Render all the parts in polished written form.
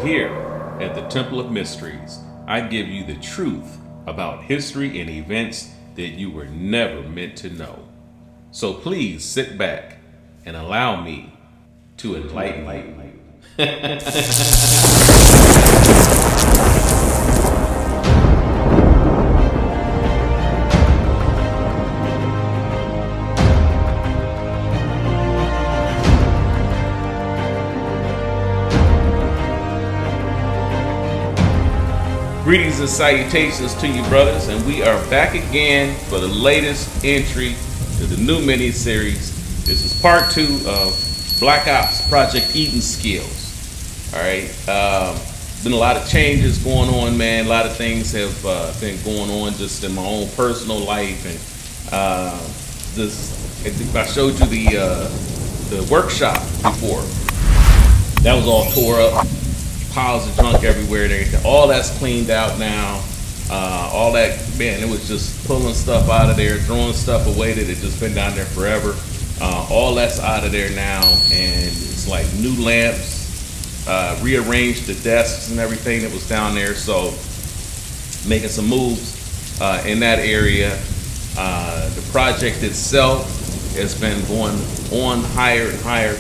here at the Temple of Mysteries, I give you the truth about history and events that you were never meant to know. So please sit back and allow me to enlighten you. Greetings and salutations to you, brothers, and we are back again for the latest entry to the new mini-series. This is part 2 of Black Ops Project Eden Skills. All right, been a lot of changes going on, man. A lot of things have been going on just in my own personal life, and I showed you the workshop before. That was all tore up. Piles of junk everywhere and everything. All that's cleaned out now. All that, man, it was just pulling stuff out of there, throwing stuff away that had just been down there forever. All that's out of there now, and it's like new lamps, rearranged the desks and everything that was down there. So making some moves in that area. The project itself has been going on higher and higher,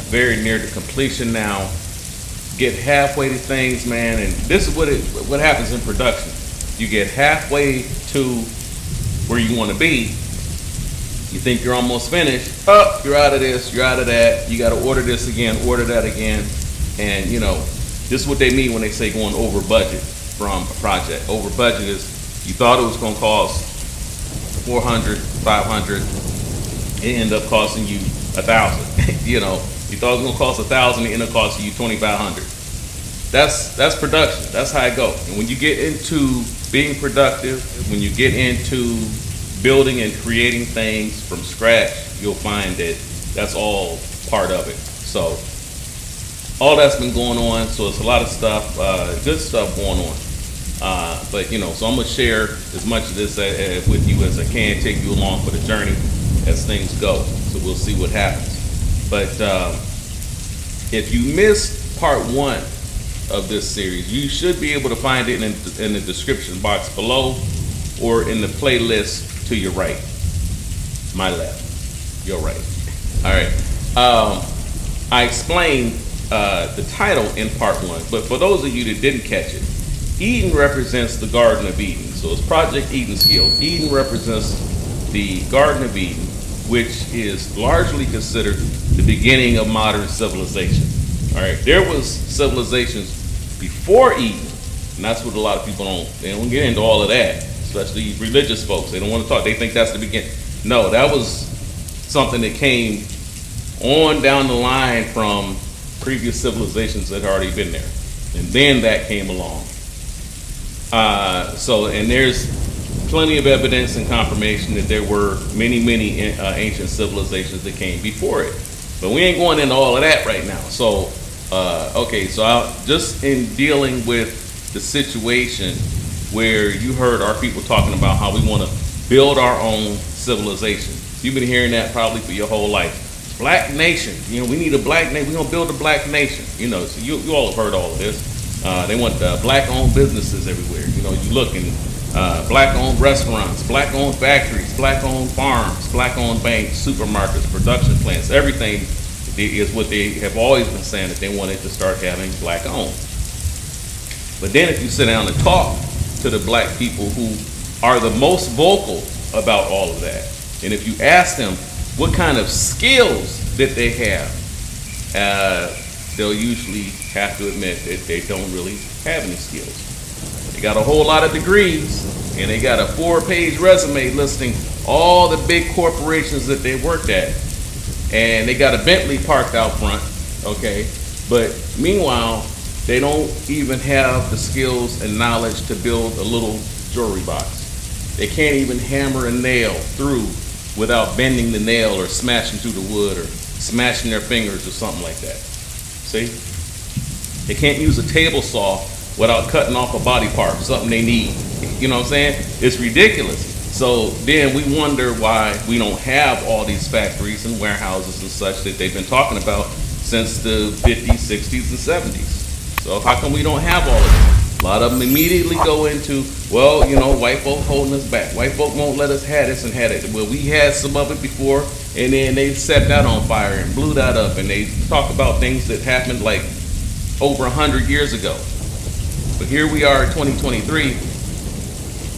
very near to completion now. Get halfway to things, man, and this is what happens in production. You get halfway to where you want to be, you think you're almost finished, you're out of this, you're out of that, you got to order this again, order that again, and you know, this is what they mean when they say going over budget from a project. Over budget is, you thought it was going to cost 400, 500, it ended up costing you 1,000, you know. You thought it was gonna cost 1,000, it ended up costing you 2,500. That's production. That's how it goes. And when you get into being productive, when you get into building and creating things from scratch, you'll find that that's all part of it. So all that's been going on. So it's a lot of stuff, good stuff going on. But you know, so I'm gonna share as much of this with you as I can, take you along for the journey as things go. So we'll see what happens. But if you missed part 1 of this series, you should be able to find it in the description box below or in the playlist to your right. My left, your right. All right. I explained the title in part 1, but for those of you that didn't catch it, Eden represents the Garden of Eden. So it's Project Eden Skills. Eden represents the Garden of Eden, which is largely considered the beginning of modern civilization. All right, there was civilizations before Eden, and that's what a lot of people they don't get into all of that, especially religious folks. They don't want to talk. They think that's the beginning. No, that was something that came on down the line from previous civilizations that had already been there, and then that came along. And there's plenty of evidence and confirmation that there were many ancient civilizations that came before it. But we ain't going into all of that right now. So, just in dealing with the situation where you heard our people talking about how we want to build our own civilization. You've been hearing that probably for your whole life. Black nation, you know, we need a black nation. We're going to build a black nation. You know, so you all have heard all of this. They want black-owned businesses everywhere. You know, you look and black-owned restaurants, black-owned factories, black-owned farms, black-owned banks, supermarkets, production plants, everything is what they have always been saying that they wanted to start having black-owned. But then if you sit down and talk to the black people who are the most vocal about all of that, and if you ask them what kind of skills that they have, they'll usually have to admit that they don't really have any skills. They got a whole lot of degrees, and they got a 4-page resume listing all the big corporations that they worked at. And they got a Bentley parked out front, okay? But meanwhile, they don't even have the skills and knowledge to build a little jewelry box. They can't even hammer a nail through without bending the nail or smashing through the wood or smashing their fingers or something like that. See? They can't use a table saw without cutting off a body part, something they need. You know what I'm saying? It's ridiculous. So then we wonder why we don't have all these factories and warehouses and such that they've been talking about since the 50s, 60s, and 70s. So how come we don't have all of this? A lot of them immediately go into, well, you know, white folk holding us back. White folk won't let us have this and have it. Well, we had some of it before, and then they set that on fire and blew that up, and they talk about things that happened like over 100 years ago. But here we are in 2023,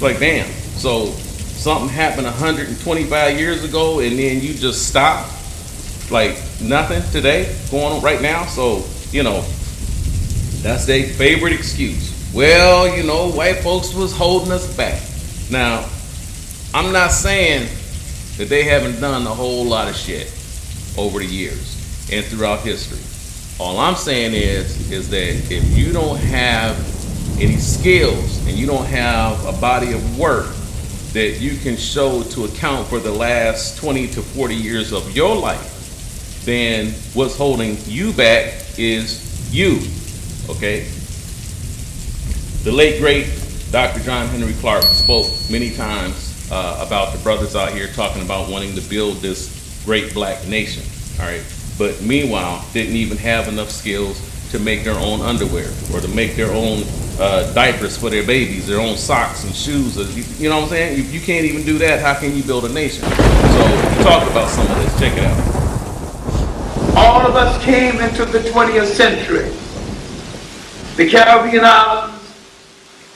like damn. So something happened 125 years ago, and then you just stop, like nothing today going on right now. So, you know, that's their favorite excuse. Well, you know, white folks was holding us back. Now, I'm not saying that they haven't done a whole lot of shit over the years and throughout history. All I'm saying is that if you don't have any skills and you don't have a body of work that you can show to account for the last 20 to 40 years of your life, then what's holding you back is you, okay? The late, great Dr. John Henry Clark spoke many times about the brothers out here talking about wanting to build this great black nation, all right? But meanwhile, didn't even have enough skills to make their own underwear or to make their own diapers for their babies, their own socks and shoes. You know what I'm saying? If you can't even do that, how can you build a nation? So we talked about some of this. Check it out. All of us came into the 20th century. The Caribbean islands,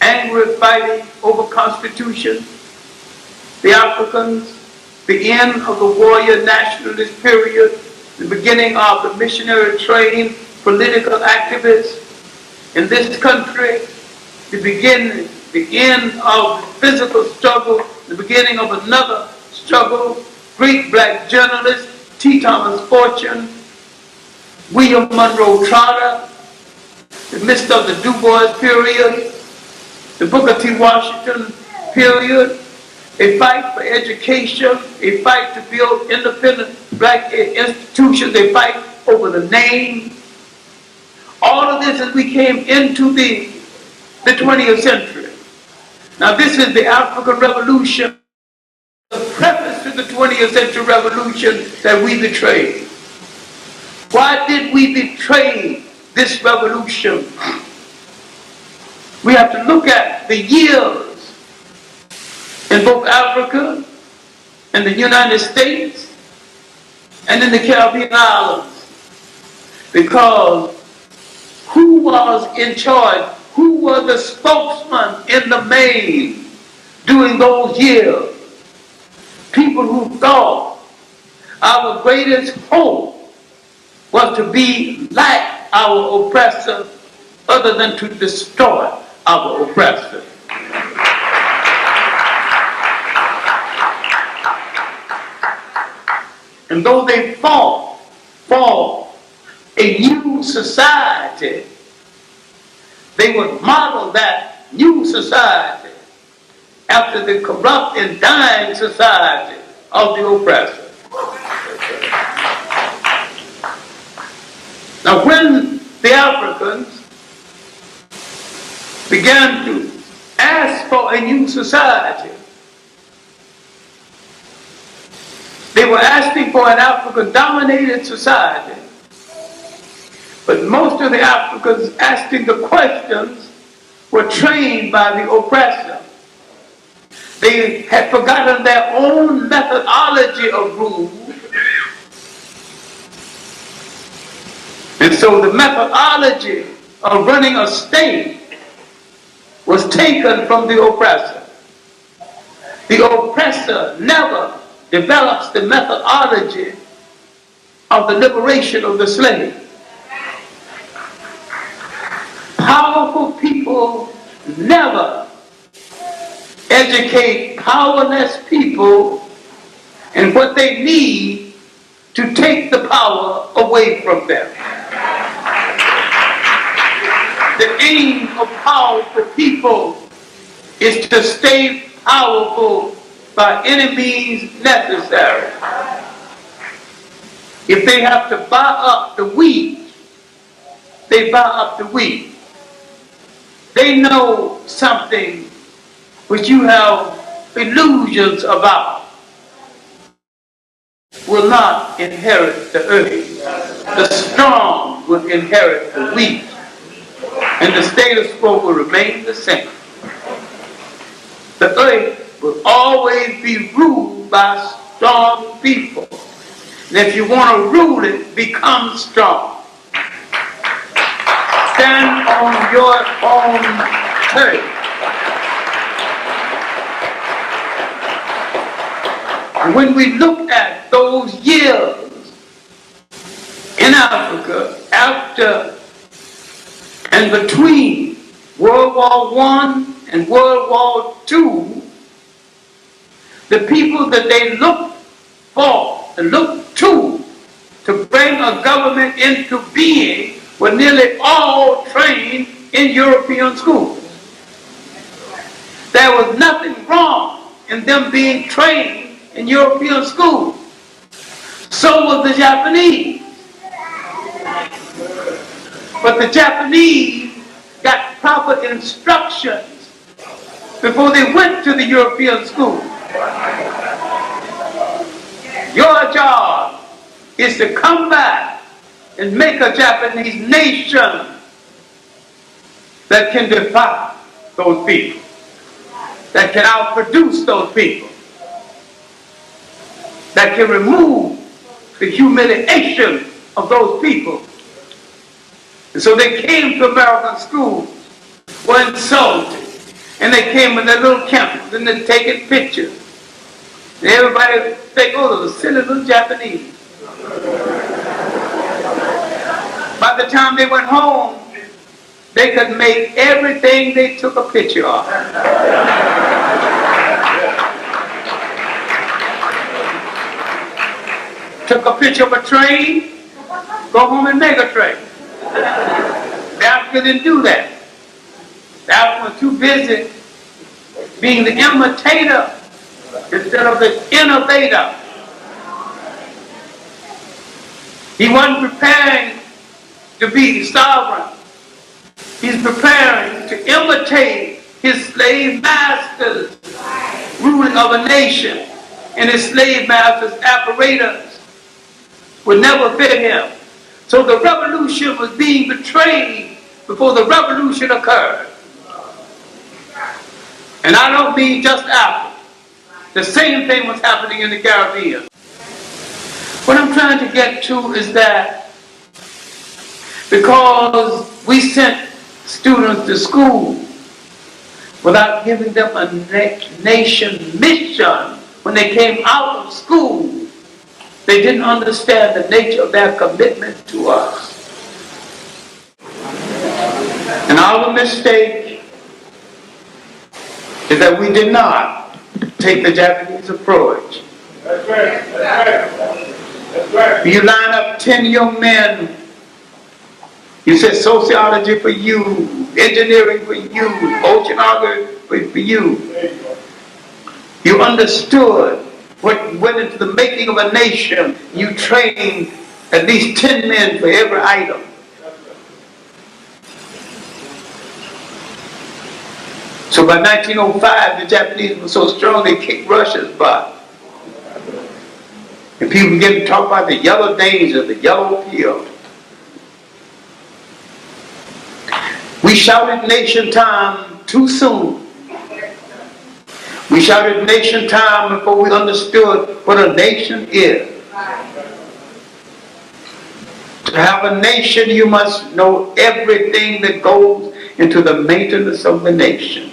angry fighting over Constitution. The Africans, the end of the warrior nationalist period, the beginning of the missionary trained political activists in this country, the end of the physical struggle, the beginning of another struggle. Great black journalists, T. Thomas Fortune, William Monroe Trotter, the midst of the Du Bois period, the Booker T. Washington period, a fight for education, a fight to build independent black institutions, a fight over the name. All of this as we came into the 20th century. Now this is the African Revolution, the preface to the 20th century revolution that we betrayed. Why did we betray this revolution? We have to look at the years in both Africa and the United States and in the Caribbean islands, because who was in charge? Who was the spokesman in the main during those years? People who thought our greatest hope was to be like our oppressor, other than to destroy our oppressor. And though they fought for a new society, they would model that new society after the corrupt and dying society of the oppressor. Now when the Africans began to ask for a new society, they were asking for an African-dominated society. But most of the Africans asking the questions were trained by the oppressor. They had forgotten their own methodology of rule. And so the methodology of running a state was taken from the oppressor. The oppressor never develops the methodology of the liberation of the slave. Powerful people never educate powerless people in what they need to take the power away from them. The aim of powerful people is to stay powerful by any means necessary. If they have to buy up the wheat, they buy up the wheat. They know something which you have illusions about will not inherit the earth. The strong will inherit the wheat. and the status quo will remain the same. The earth will always be ruled by strong people. And if you want to rule it, become strong. Stand on your own turf. And when we look at those years in Africa after and between World War I and World War II, the people that they looked for and looked to bring a government into being were nearly all trained in European schools. There was nothing wrong in them being trained in European schools. So was the Japanese. But the Japanese got proper instructions before they went to the European school. Your job is to come back and make a Japanese nation that can defy those people, that can outproduce those people, that can remove the humiliation of those people. And so they came to American schools, were insulted, and they came in their little campus and they're taking pictures. And everybody think, oh, those silly little Japanese. By the time they went home, they could make everything they took a picture of. Took a picture of a train, go home and make a train. The Africans didn't do that. The Africans were too busy being the imitator instead of the innovator. He wasn't preparing to be sovereign. He's preparing to imitate his slave masters ruling of a nation, and his slave masters' apparatus would never fit him. So the revolution was being betrayed before the revolution occurred. And I don't mean just Africa. The same thing was happening in the Caribbean. What I'm trying to get to is that because we sent students to school without giving them a nation mission when they came out of school, they didn't understand the nature of their commitment to us. And our mistake is that we did not take the Japanese approach. That's right. That's right. That's right. You line up 10 young men, you said sociology for you, engineering for you, oceanography for you. You understood what went into the making of a nation. You trained at least 10 men for every item. So by 1905, the Japanese were so strong they kicked Russia's butt. And people began to talk about the yellow danger, the yellow pill. We shouted nation time too soon. We shouted nation time before we understood what a nation is. To have a nation, you must know everything that goes into the maintenance of the nation.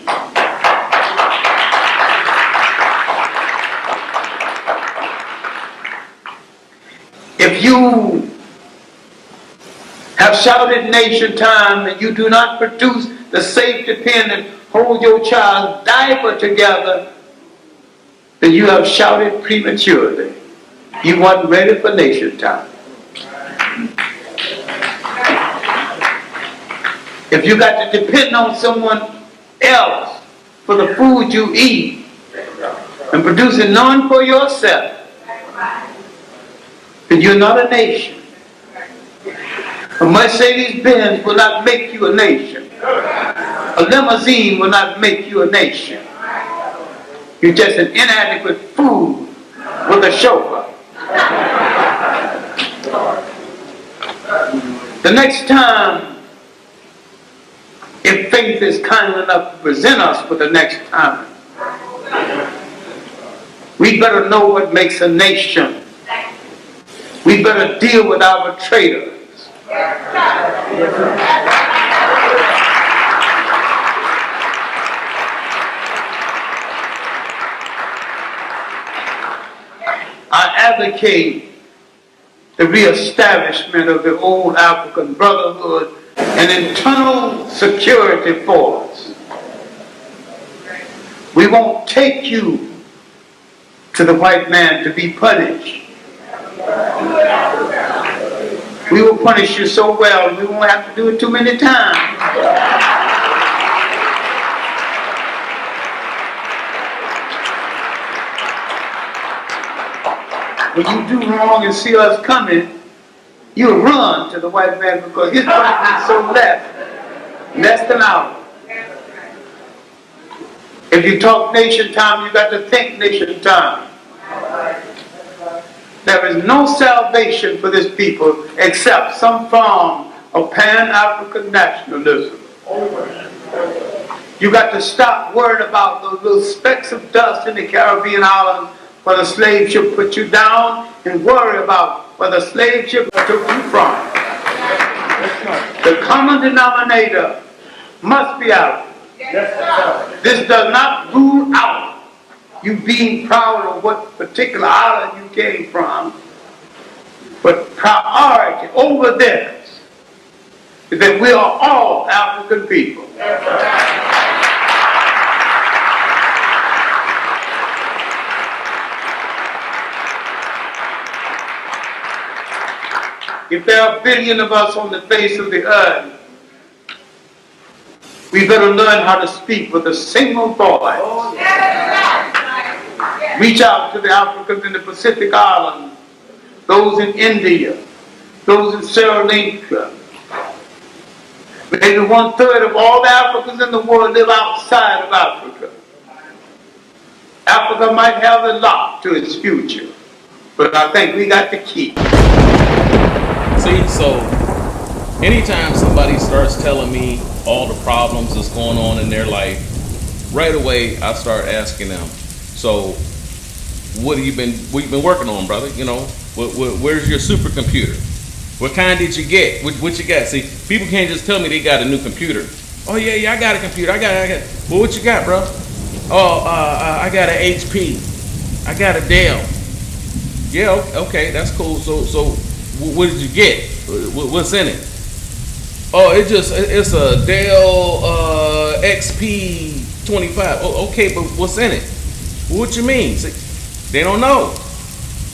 If you have shouted nation time and you do not produce the safety pin and hold your child's diaper together, then you have shouted prematurely. You weren't ready for nation time. If you got to depend on someone else for the food you eat and producing none for yourself, then you're not a nation. A Mercedes-Benz will not make you a nation. A limousine will not make you a nation. You're just an inadequate fool with a chauffeur. The next time if faith is kind enough to present us with the next time, we better know what makes a nation. We better deal with our traitors. I advocate the reestablishment of the old African brotherhood and internal security force. We won't take you to the white man to be punished. We will punish you so well, we won't have to do it too many times. When you do wrong and see us coming, you'll run to the white man because his punishment is so less than ours. If you talk nation time, you got to think nation time. There is no salvation for this people except some form of Pan-African nationalism. You got to stop worrying about those little specks of dust in the Caribbean islands where the slave ship put you down, and worry about where the slave ship took you from. The common denominator must be out. This does not rule out you being proud of what particular island you came from, but priority over this is that we are all African people. If there are a billion of us on the face of the earth, we better learn how to speak with a single voice. Reach out to the Africans in the Pacific Islands, those in India, those in Sri Lanka. Maybe 1/3 of all the Africans in the world live outside of Africa. Africa might have a lot to its future, but I think we got the key. See, so anytime somebody starts telling me all the problems that's going on in their life, right away I start asking them, so what have you been working on, brother? You know, where's your supercomputer? What kind did you get? What you got? See, people can't just tell me they got a new computer. Oh yeah, I got a computer. I got. Well, what you got, bro? Oh, I got an HP. I got a Dell. Yeah, okay, that's cool. So what did you get? What's in it? Oh, it's a Dell XP 25. Oh, okay, but what's in it? What you mean? See, they don't know.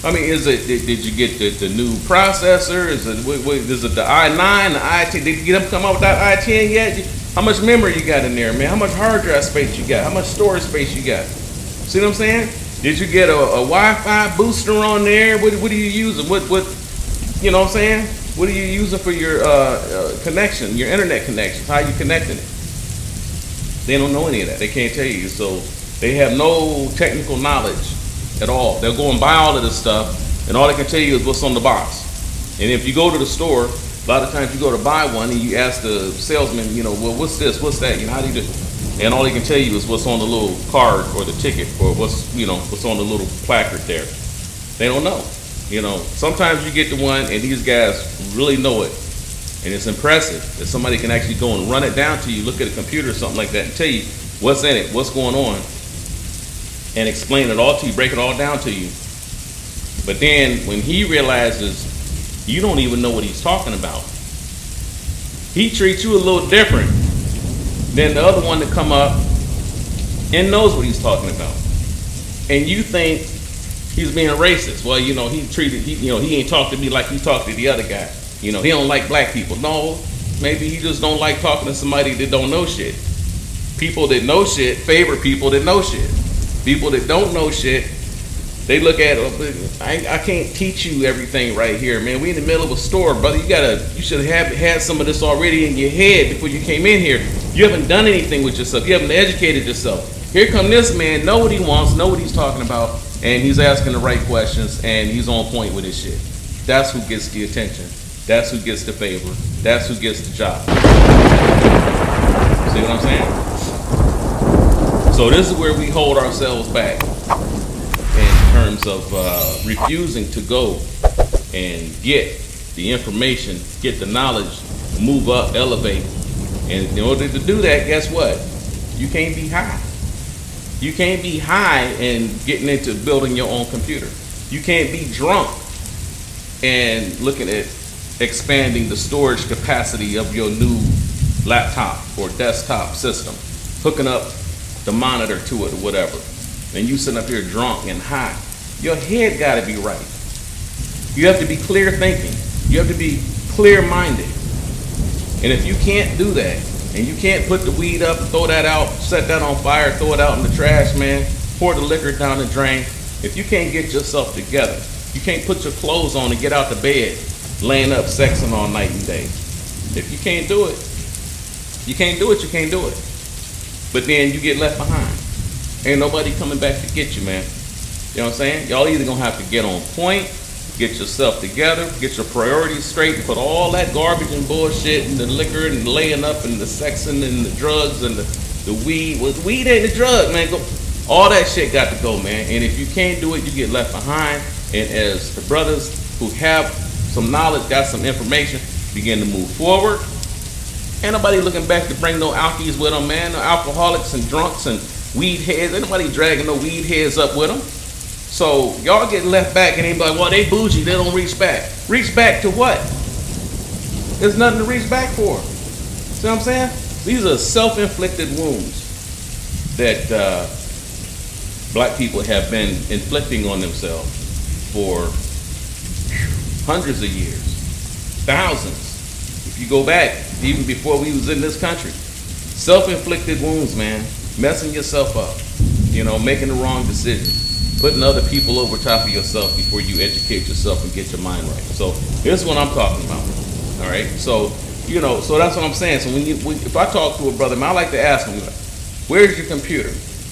I mean, did you get the new processor? Is it the i9, the i10? Did you get them come up with that i10 yet? How much memory you got in there, man? How much hard drive space you got? How much storage space you got? See what I'm saying? Did you get a Wi-Fi booster on there? What are you using? What you know what I'm saying? What are you using for your connection, your internet connections? How are you connecting it? They don't know any of that. They can't tell you. So they have no technical knowledge at all. They'll go and buy all of this stuff, and all they can tell you is what's on the box. And if you go to the store, a lot of times you go to buy one and you ask the salesman, you know, well, what's this? What's that? You know, how do you do? And all they can tell you is what's on the little card or the ticket, or what's on the little placard there. They don't know. You know, sometimes you get the one and these guys really know it. And it's impressive that somebody can actually go and run it down to you, look at a computer or something like that, and tell you what's in it, what's going on, and explain it all to you, break it all down to you. But then when he realizes you don't even know what he's talking about, he treats you a little different than the other one that come up and knows what he's talking about. And you think he's being racist. Well, you know, he ain't talk to me like he talked to the other guy. You know, he don't like black people. No, maybe he just don't like talking to somebody that don't know shit. People that know shit favor people that know shit. People that don't know shit, they look at, I can't teach you everything right here, man. We in the middle of a store, brother. You should have had some of this already in your head before you came in here. You haven't done anything with yourself. You haven't educated yourself. Here come this man, know what he wants, know what he's talking about, and he's asking the right questions, and he's on point with his shit. That's who gets the attention. That's who gets the favor. That's who gets the job. what I'm saying? So this is where we hold ourselves back in terms of refusing to go and get the information, get the knowledge, move up, elevate. And in order to do that, guess what? You can't be high. You can't be high and getting into building your own computer. You can't be drunk and looking at expanding the storage capacity of your new laptop or desktop system, hooking up the monitor to it or whatever. And you sitting up here drunk and high. Your head got to be right. You have to be clear thinking. You have to be clear-minded. And if you can't do that, and you can't put the weed up, throw that out, set that on fire, throw it out in the trash, man, pour the liquor down the drain. If you can't get yourself together, you can't put your clothes on and get out the bed, laying up sexing all night and day. If you can't do it, you can't do it, you can't do it. But then you get left behind. Ain't nobody coming back to get you, man. You know what I'm saying? Y'all either gonna have to get on point, get yourself together, get your priorities straight, and put all that garbage and bullshit and the liquor and the laying up and the sexing and the drugs and the weed. Well, the weed ain't a drug, man. All that shit got to go, man. And if you can't do it, you get left behind. And as the brothers who have some knowledge, got some information, begin to move forward. Ain't nobody looking back to bring no alkies with them, man. No alcoholics and drunks and weed heads. Ain't nobody dragging no weed heads up with them. So y'all get left back and anybody, well, they bougie, they don't reach back. Reach back to what? There's nothing to reach back for. See what I'm saying? These are self-inflicted wounds that black people have been inflicting on themselves for hundreds of years, thousands. If you go back, even before we was in this country, self-inflicted wounds, man, messing yourself up, you know, making the wrong decisions, putting other people over top of yourself before you educate yourself and get your mind right. So here's what I'm talking about. All right. So, you know, so that's what I'm saying. So if I talk to a brother, man, I like to ask him, where's your computer?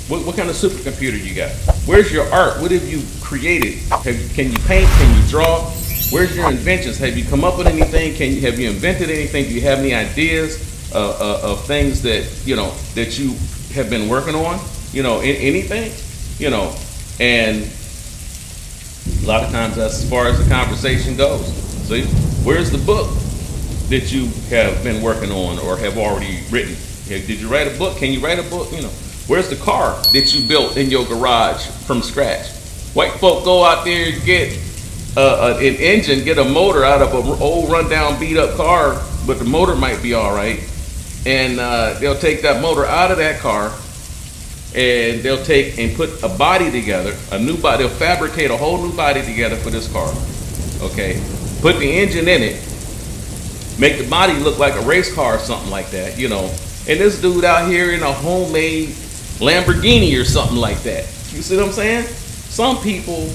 What kind of supercomputer you got? Where's your art? What have you created? Can you paint? Can you draw? Where's your inventions? Have you come up with anything? Have you invented anything? Do you have any ideas of things that, you know, that you have been working on? You know, anything? You know, and a lot of times that's as far as the conversation goes. See, where's the book that you have been working on or have already written? Did you write a book? Can you write a book? You know, where's the car that you built in your garage from scratch? White folk go out there and get an engine, get a motor out of an old rundown beat up car, but the motor might be all right. And they'll take that motor out of that car and they'll take and put a body together, a new body. They'll fabricate a whole new body together for this car. Okay, put the engine in it, make the body look like a race car or something like that, you know. And this dude out here in a homemade Lamborghini or something like that. You see what I'm saying? Some people,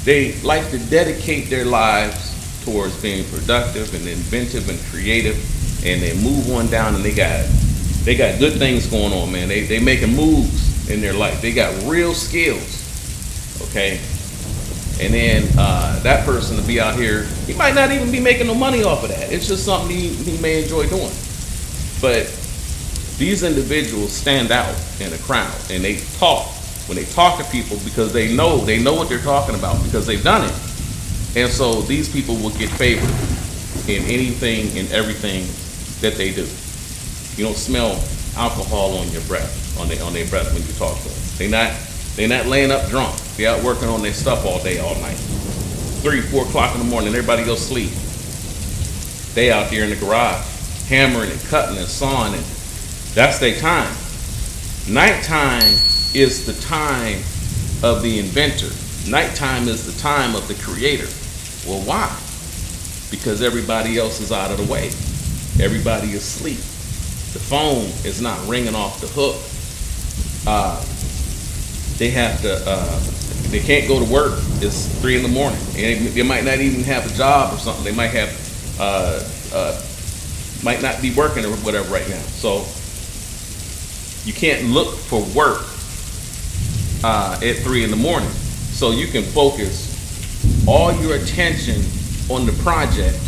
they like to dedicate their lives towards being productive and inventive and creative, and they move on down and they got good things going on, man. They making moves in their life. They got real skills, okay? And then that person will be out here, he might not even be making no money off of that. It's just something he may enjoy doing. But these individuals stand out in a crowd and they talk. When they talk to people, because they know what they're talking about because they've done it. And so these people will get favored in anything and everything that they do. You don't smell alcohol on your breath, on their breath when you talk to them. They're not laying up drunk. They're out working on their stuff all day, all night. 3, 4 o'clock in the morning, everybody goes sleep. They out there in the garage, hammering and cutting and sawing, and that's their time. Nighttime is the time of the inventor. Nighttime is the time of the creator. Well, why? Because everybody else is out of the way. Everybody is asleep. The phone is not ringing off the hook. They have to, they can't go to work. It's 3 in the morning. And they might not even have a job or something. They might have, might not be working or whatever right now. So you can't look for work at 3 in the morning. So you can focus all your attention on the project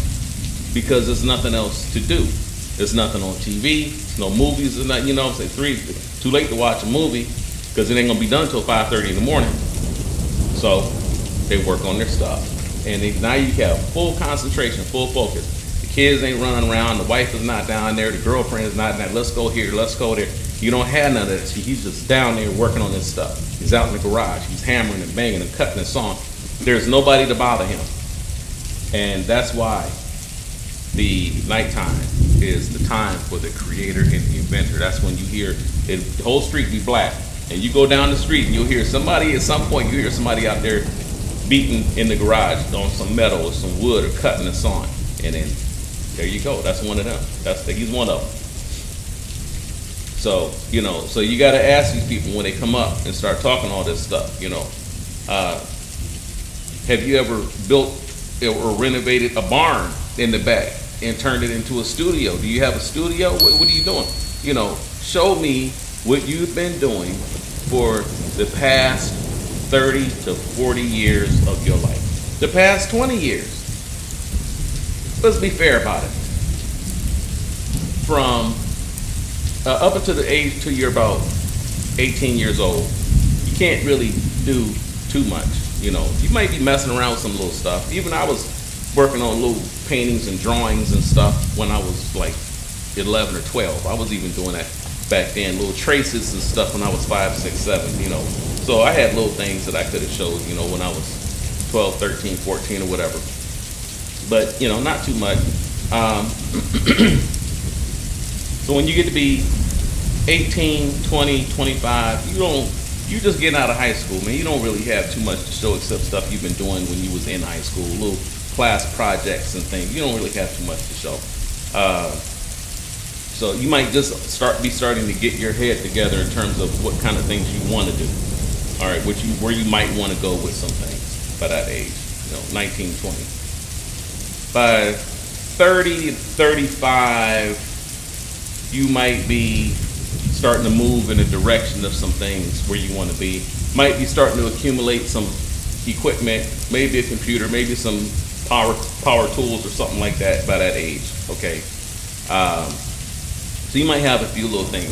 because there's nothing else to do. There's nothing on TV, no movies, or nothing. You know what I'm saying? 3, too late to watch a movie because it ain't gonna be done till 5:30 in the morning. So they work on their stuff, and now you have full concentration, full focus. The kids ain't running around, the wife is not down there, the girlfriend is not down. Let's go here, let's go there. You don't have none of that. He's just down there working on his stuff. He's out in the garage. He's hammering and banging and cutting and sawing. There's nobody to bother him, and that's why the nighttime is the time for the creator and the inventor. That's when you hear the whole street be black, and you go down the street and you'll hear somebody at some point. You hear somebody out there beating in the garage on some metal or some wood or cutting and sawing, and then there you go. That's one of them. He's one of them. So so you got to ask these people when they come up and start talking all this stuff. Have you ever built or renovated a barn in the back and turned it into a studio? Do you have a studio? What are you doing? Show me what you've been doing for the past 30 to 40 years of your life. The past 20 years. Let's be fair about it. From up until the age till you're about 18 years old, you can't really do too much. You might be messing around with some little stuff. Even I was working on little paintings and drawings and stuff when I was like 11 or 12. I was even doing that back then, little traces and stuff when I was 5, 6, 7, So I had little things that I could have showed, when I was 12, 13, 14 or whatever. But, not too much. So when you get to be 18, 20, 25, you just getting out of high school, man. You don't really have too much to show except stuff you've been doing when you was in high school, little class projects and things. You don't really have too much to show. So you might just be starting to get your head together in terms of what kind of things you want to do. All right, where you might want to go with some things by that age, 19, 20. By 30, 35, you might be starting to move in the direction of some things where you want to be. Might be starting to accumulate some equipment, maybe a computer, maybe some power tools or something like that by that age, okay? So you might have a few little things.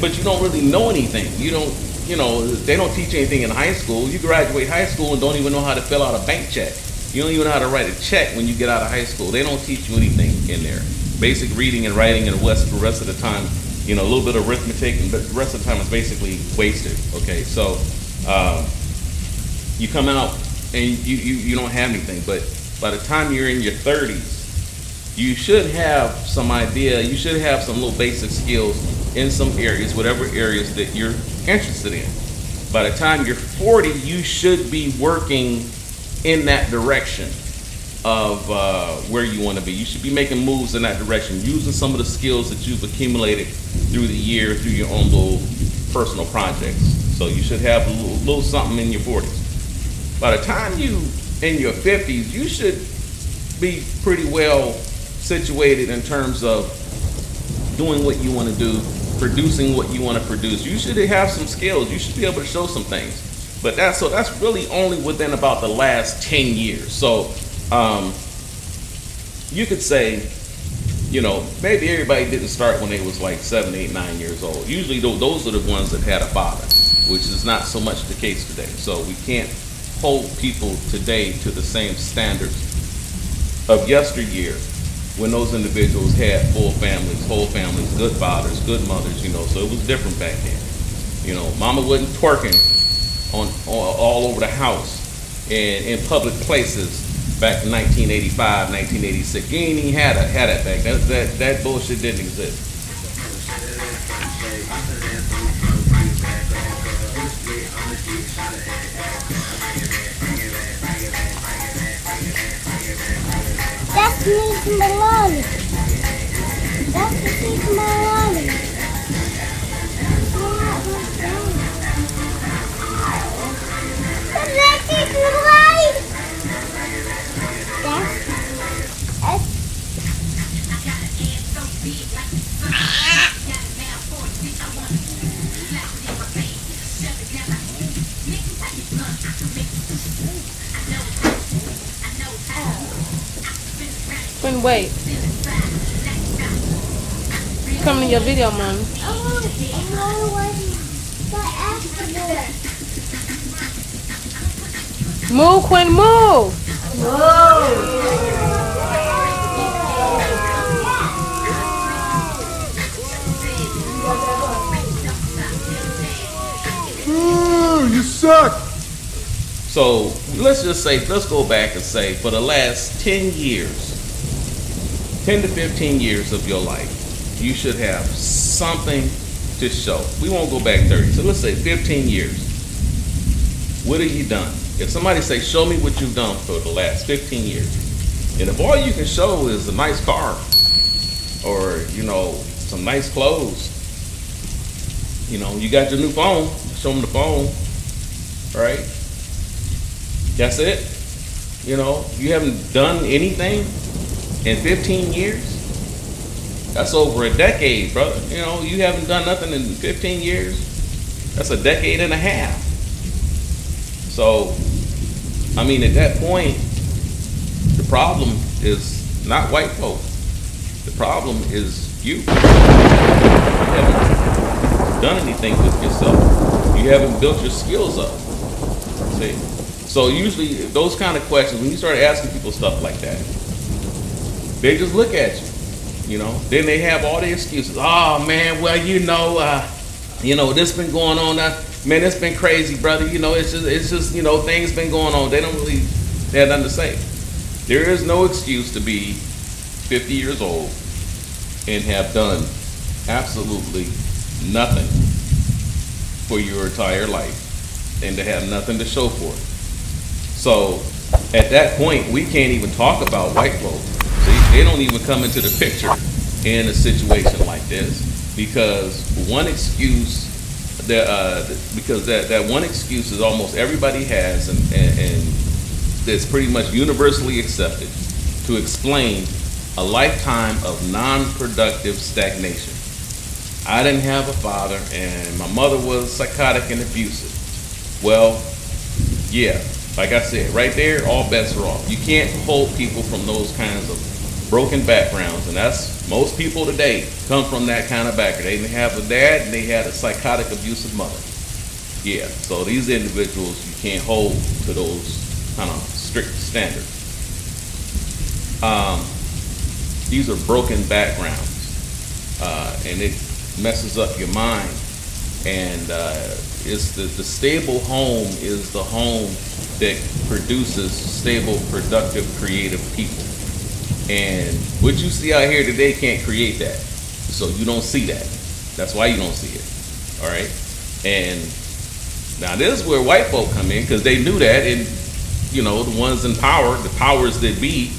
But you don't really know anything. They don't teach you anything in high school. You graduate high school and don't even know how to fill out a bank check. You don't even know how to write a check when you get out of high school. They don't teach you anything in there. Basic reading and writing, and the rest of the time, a little bit of arithmetic, and the rest of the time is basically wasted. Okay, so you come out and you don't have anything. But by the time you're in your 30s, you should have some idea. You should have some little basic skills in some areas, whatever areas that you're interested in. By the time you're 40, you should be working in that direction of where you want to be. You should be making moves in that direction, using some of the skills that you've accumulated through the year, through your own little personal projects. So you should have a little something in your 40s. By the time you in your 50s, you should be pretty well situated in terms of doing what you want to do, producing what you want to produce. You should have some skills. You should be able to show some things. But that's really only within about the last 10 years. So you could say, maybe everybody didn't start when they was like 7, 8, 9 years old. Usually those are the ones that had a father, which is not so much the case today. So we can't hold people today to the same standards of yesteryear when those individuals had full families, whole families, good fathers, good mothers, so it was different back then. Mama wasn't twerking on all over the house and in public places back in 1985, 1986. You ain't even had that back. That bullshit didn't exist. That's Nick Maloney. That's Nick Maloney. That's Nick Maloney. Wait. coming to your video, Mommy. I want the accident. Move, Quinn, move. You suck. So let's just say, let's go back and say for the last 10 years, 10 to 15 years of your life, you should have something to show. We won't go back 30. So let's say 15 years. What have you done? If somebody say, show me what you've done for the last 15 years. And if all you can show is a nice car or, you know, some nice clothes, you know, you got your new phone, show them the phone, right? That's it. You know, you haven't done anything in 15 years. That's over a decade, brother. You know, you haven't done nothing in 15 years. That's a decade and a half. So, I mean, at that point, the problem is not white folk. The problem is you. You haven't done anything with yourself. You haven't built your skills up. See? So usually those kind of questions, when you start asking people stuff like that, they just look at you, you know. Then they have all the excuses. Oh man, well you know, this been going on. Man, it's been crazy, brother. You know, it's just you know, things been going on. They have nothing to say. There is no excuse to be 50 years old and have done absolutely nothing for your entire life and to have nothing to show for it. So at that point, we can't even talk about white folks. See, they don't even come into the picture in a situation like this because one excuse that one excuse is almost everybody has and that's pretty much universally accepted to explain a lifetime of non-productive stagnation. I didn't have a father and my mother was psychotic and abusive. Well, yeah. Like I said, right there, all bets are off. You can't hold people from those kinds of broken backgrounds, and that's most people today come from that kind of background. They didn't have a dad, and they had a psychotic, abusive mother. Yeah, so these individuals, you can't hold to those kind of strict standards. These are broken backgrounds, and it messes up your mind. And it's the stable home is the home that produces stable, productive, creative people. And what you see out here today can't create that. So you don't see that. That's why you don't see it. All right? And now this is where white folk come in because they knew that. And, you know, the ones in power, the powers that be,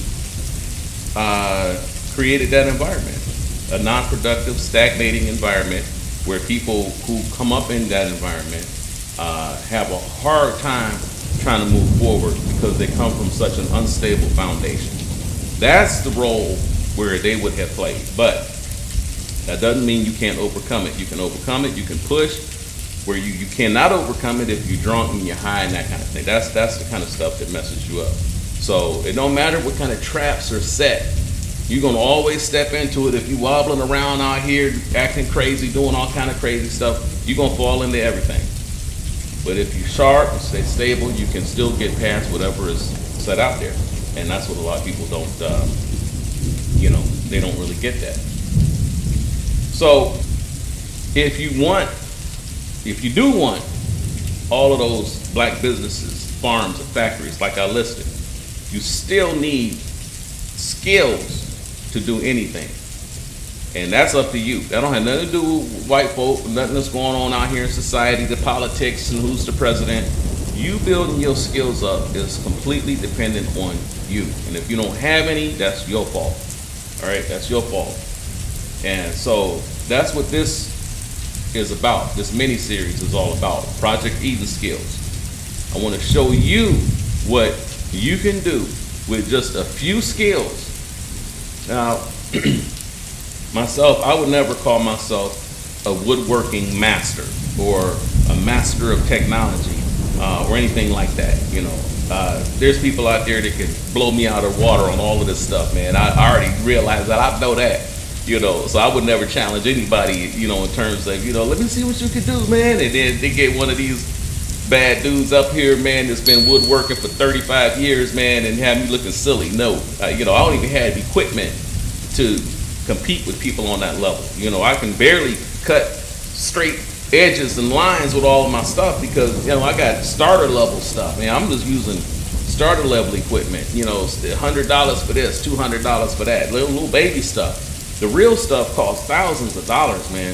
created that environment. A non-productive, stagnating environment where people who come up in that environment have a hard time trying to move forward because they come from such an unstable foundation. That's the role where they would have played. But that doesn't mean you can't overcome it. You can overcome it, you can push. Where you cannot overcome it if you're drunk and you're high and that kind of thing. That's the kind of stuff that messes you up. So it don't matter what kind of traps are set. You're gonna always step into it. If you wobbling around out here acting crazy, doing all kind of crazy stuff, you're gonna fall into everything. But if you're sharp and stay stable, you can still get past whatever is set out there. And that's what a lot of people don't, they don't really get that. So if you do want all of those black businesses, farms, and factories like I listed, you still need skills to do anything. And that's up to you. That don't have nothing to do with white folk, nothing that's going on out here in society, the politics and who's the president. You building your skills up is completely dependent on you. And if you don't have any, that's your fault. All right, that's your fault. And so that's what this is about. This mini-series is all about. Project Eden Skills. I want to show you what you can do with just a few skills. Now, myself, I would never call myself a woodworking master or a master of technology or anything like that. There's people out there that can blow me out of water on all of this stuff, man. I already realized that. I know that. You know, so I would never challenge anybody, you know, in terms of, you know, let me see what you can do, man. And then they get one of these bad dudes up here, man, that's been woodworking for 35 years, man, and have me looking silly. No, you know, I don't even have equipment to compete with people on that level. You know, I can barely cut straight edges and lines with all of my stuff because, you know, I got starter level stuff, man. I'm just using starter level equipment, you know, $100 for this, $200 for that, little baby stuff. The real stuff costs thousands of dollars, man.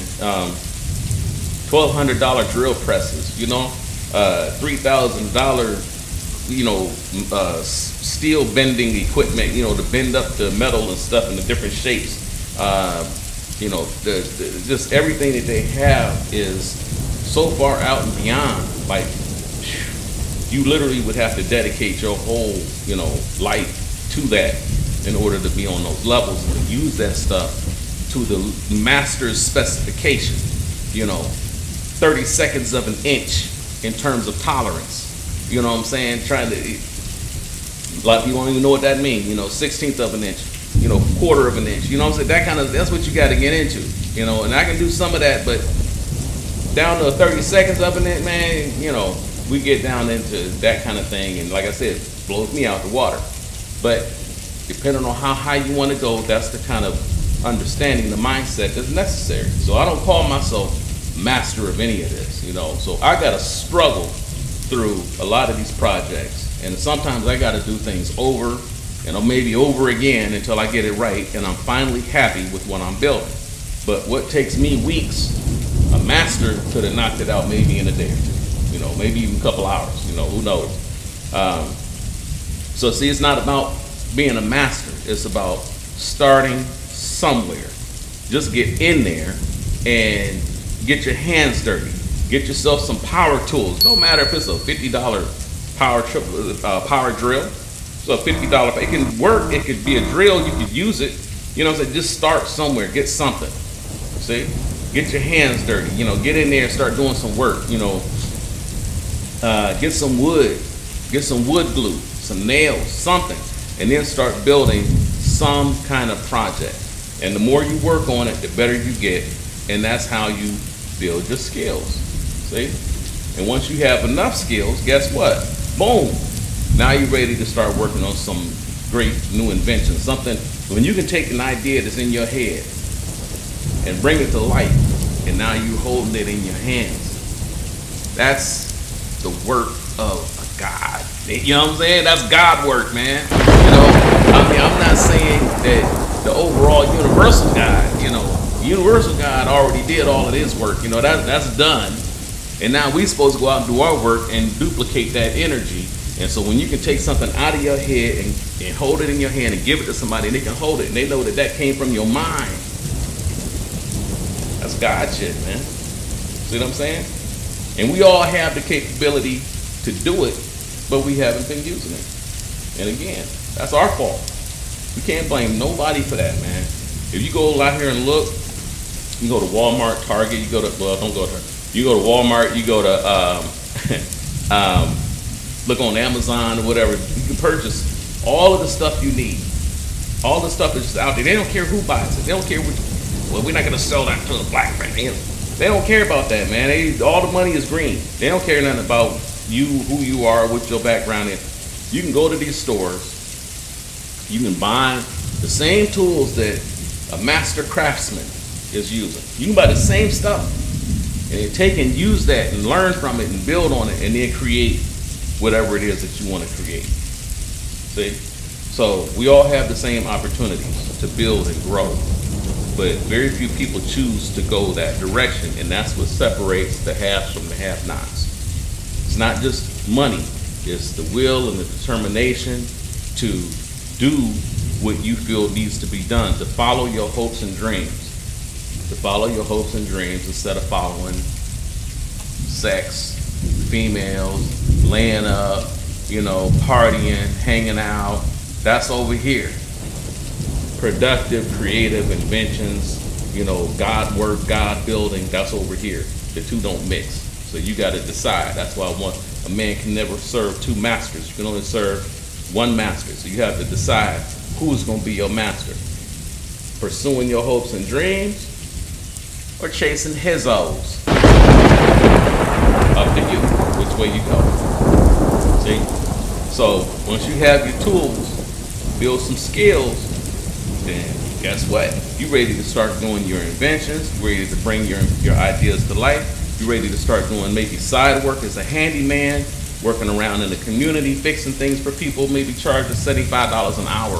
$1,200 drill presses, you know, $3,000, you know, steel bending equipment, you know, to bend up the metal and stuff in the different shapes. You know, just everything that they have is so far out and beyond. Like, you literally would have to dedicate your whole, you know, life to that in order to be on those levels and to use that stuff to the master's specification. You know, 30 seconds of an inch in terms of tolerance. You know what I'm saying? Trying to, a lot of people don't even know what that means. You know, 16th of an inch, you know, quarter of an inch. You know what I'm saying? That kind of, that's what you got to get into. You know, and I can do some of that, but down to 30 seconds of an inch, man, you know, we get down into that kind of thing. And like I said, it blows me out the water. But depending on how high you want to go, that's the kind of understanding, the mindset that's necessary. So I don't call myself master of any of this, you know. So I got to struggle through a lot of these projects. And sometimes I got to do things over and maybe over again until I get it right and I'm finally happy with what I'm building. But what takes me weeks, a master could have knocked it out maybe in a day or two, you know, maybe even a couple hours, you know, who knows. So see, it's not about being a master. It's about starting somewhere. Just get in there and get your hands dirty. Get yourself some power tools. No matter if it's a $50 power drill. So a $50, it can work. It could be a drill. You could use it. You know what I'm saying? Just start somewhere. Get something. See? Get your hands dirty. You know, get in there and start doing some work. You know, get some wood. Get some wood glue, some nails, something. And then start building some kind of project. And the more you work on it, the better you get. And that's how you build your skills. See? And once you have enough skills, guess what? Boom. Now you're ready to start working on some great new invention. Something, when you can take an idea that's in your head and bring it to life, and now you're holding it in your hands. That's the work of a God. You know what I'm saying? That's God work, man. You know, I mean, I'm not saying that the overall universal God, you know, universal God already did all of his work. You know, that's done. And now we're supposed to go out and do our work and duplicate that energy. And so when you can take something out of your head and hold it in your hand and give it to somebody and they can hold it and they know that that came from your mind, that's God shit, man. See what I'm saying? And we all have the capability to do it, but we haven't been using it. And again, that's our fault. We can't blame nobody for that, man. If you go out here and look, you go to Walmart, Target, you go to, well, don't go to Target. You go to Walmart, you go to, look on Amazon or whatever, you can purchase all of the stuff you need. All the stuff that's out there. They don't care who buys it. They don't care well, we're not going to sell that to a black man. They don't care about that, man. All the money is green. They don't care nothing about you, who you are, what your background is. You can go to these stores. You can buy the same tools that a master craftsman is using. You can buy the same stuff. And then take and use that and learn from it and build on it and then create whatever it is that you want to create. See? So we all have the same opportunities to build and grow. But very few people choose to go that direction, and that's what separates the haves from the have-nots. It's not just money, it's the will and the determination to do what you feel needs to be done, to follow your hopes and dreams. To follow your hopes and dreams instead of following sex, females, laying up, you know, partying, hanging out. That's over here. Productive, creative inventions, you know, God work, God building, that's over here. The two don't mix. So you got to decide. That's why a man can never serve two masters. You can only serve one master. So you have to decide who's going to be your master. pursuing your hopes and dreams, or chasing hizzos? Up to you, which way you go. See? So once you have your tools, build some skills, then guess what? You're ready to start doing your inventions. You're ready to bring your ideas to life. You're ready to start doing maybe side work as a handyman, working around in the community, fixing things for people, maybe charging $75 an hour.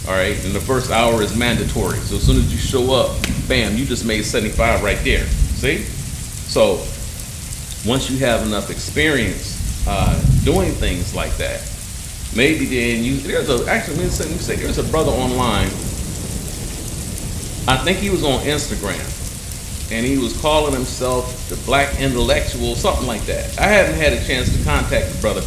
All right, and the first hour is mandatory. So as soon as you show up, bam, you just made 75 right there. See? So once you have enough experience doing things like that, maybe then there's a brother online. I think he was on Instagram, and he was calling himself the Black Intellectual, something like that. I haven't had a chance to contact the brother,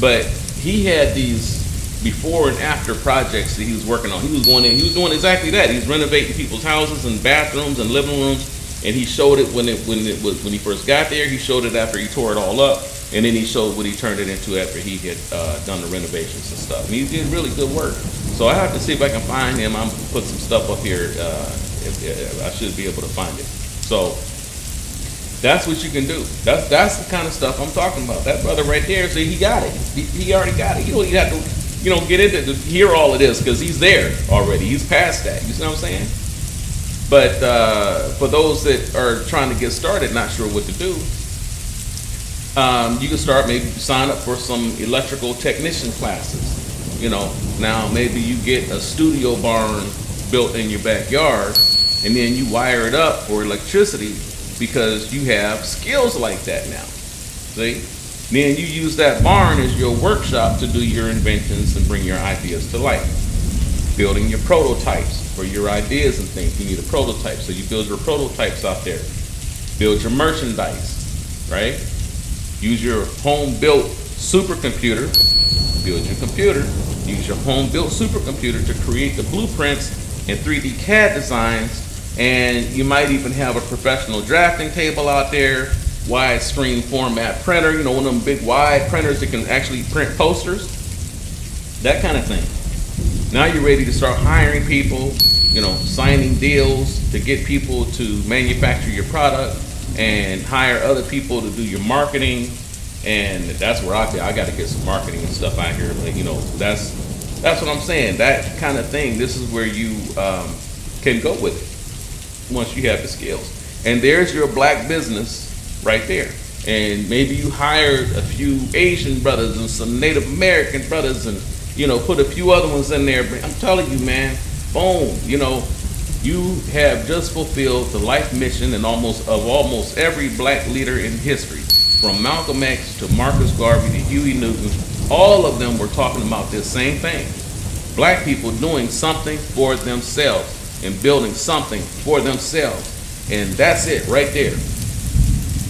but he had these before and after projects that he was working on. He was going in, he was doing exactly that. He was renovating people's houses and bathrooms and living rooms, and he showed it when he first got there. He showed it after he tore it all up, and then he showed what he turned it into after he had done the renovations and stuff. And he did really good work. So I have to see if I can find him. I'm gonna put some stuff up here. I should be able to find it. So that's what you can do. That's the kind of stuff I'm talking about. That brother right there, see, he got it. He already got it. You don't even have to, get into to hear all of this, because he's there already. He's past that. You see what I'm saying? But for those that are trying to get started, not sure what to do, you can start, maybe sign up for some electrical technician classes. Now maybe you get a studio barn built in your backyard, and then you wire it up for electricity because you have skills like that now. See? Then you use that barn as your workshop to do your inventions and bring your ideas to life. Building your prototypes for your ideas and things. You need a prototype, so you build your prototypes out there. Build your merchandise, right? Use your home-built supercomputer. Build your computer. Use your home-built supercomputer to create the blueprints and 3D CAD designs, and you might even have a professional drafting table out there, widescreen format printer, one of them big wide printers that can actually print posters, that kind of thing. Now you're ready to start hiring people, signing deals to get people to manufacture your product and hire other people to do your marketing. And that's where I got to get some marketing and stuff out here. That's what I'm saying. That kind of thing. This is where you can go with it once you have the skills. And there's your black business right there. And maybe you hired a few Asian brothers and some Native American brothers, and put a few other ones in there. But I'm telling you, man, boom. You have just fulfilled the life mission and almost every black leader in history. From Malcolm X to Marcus Garvey to Huey Newton, all of them were talking about this same thing. Black people doing something for themselves and building something for themselves. And that's it right there.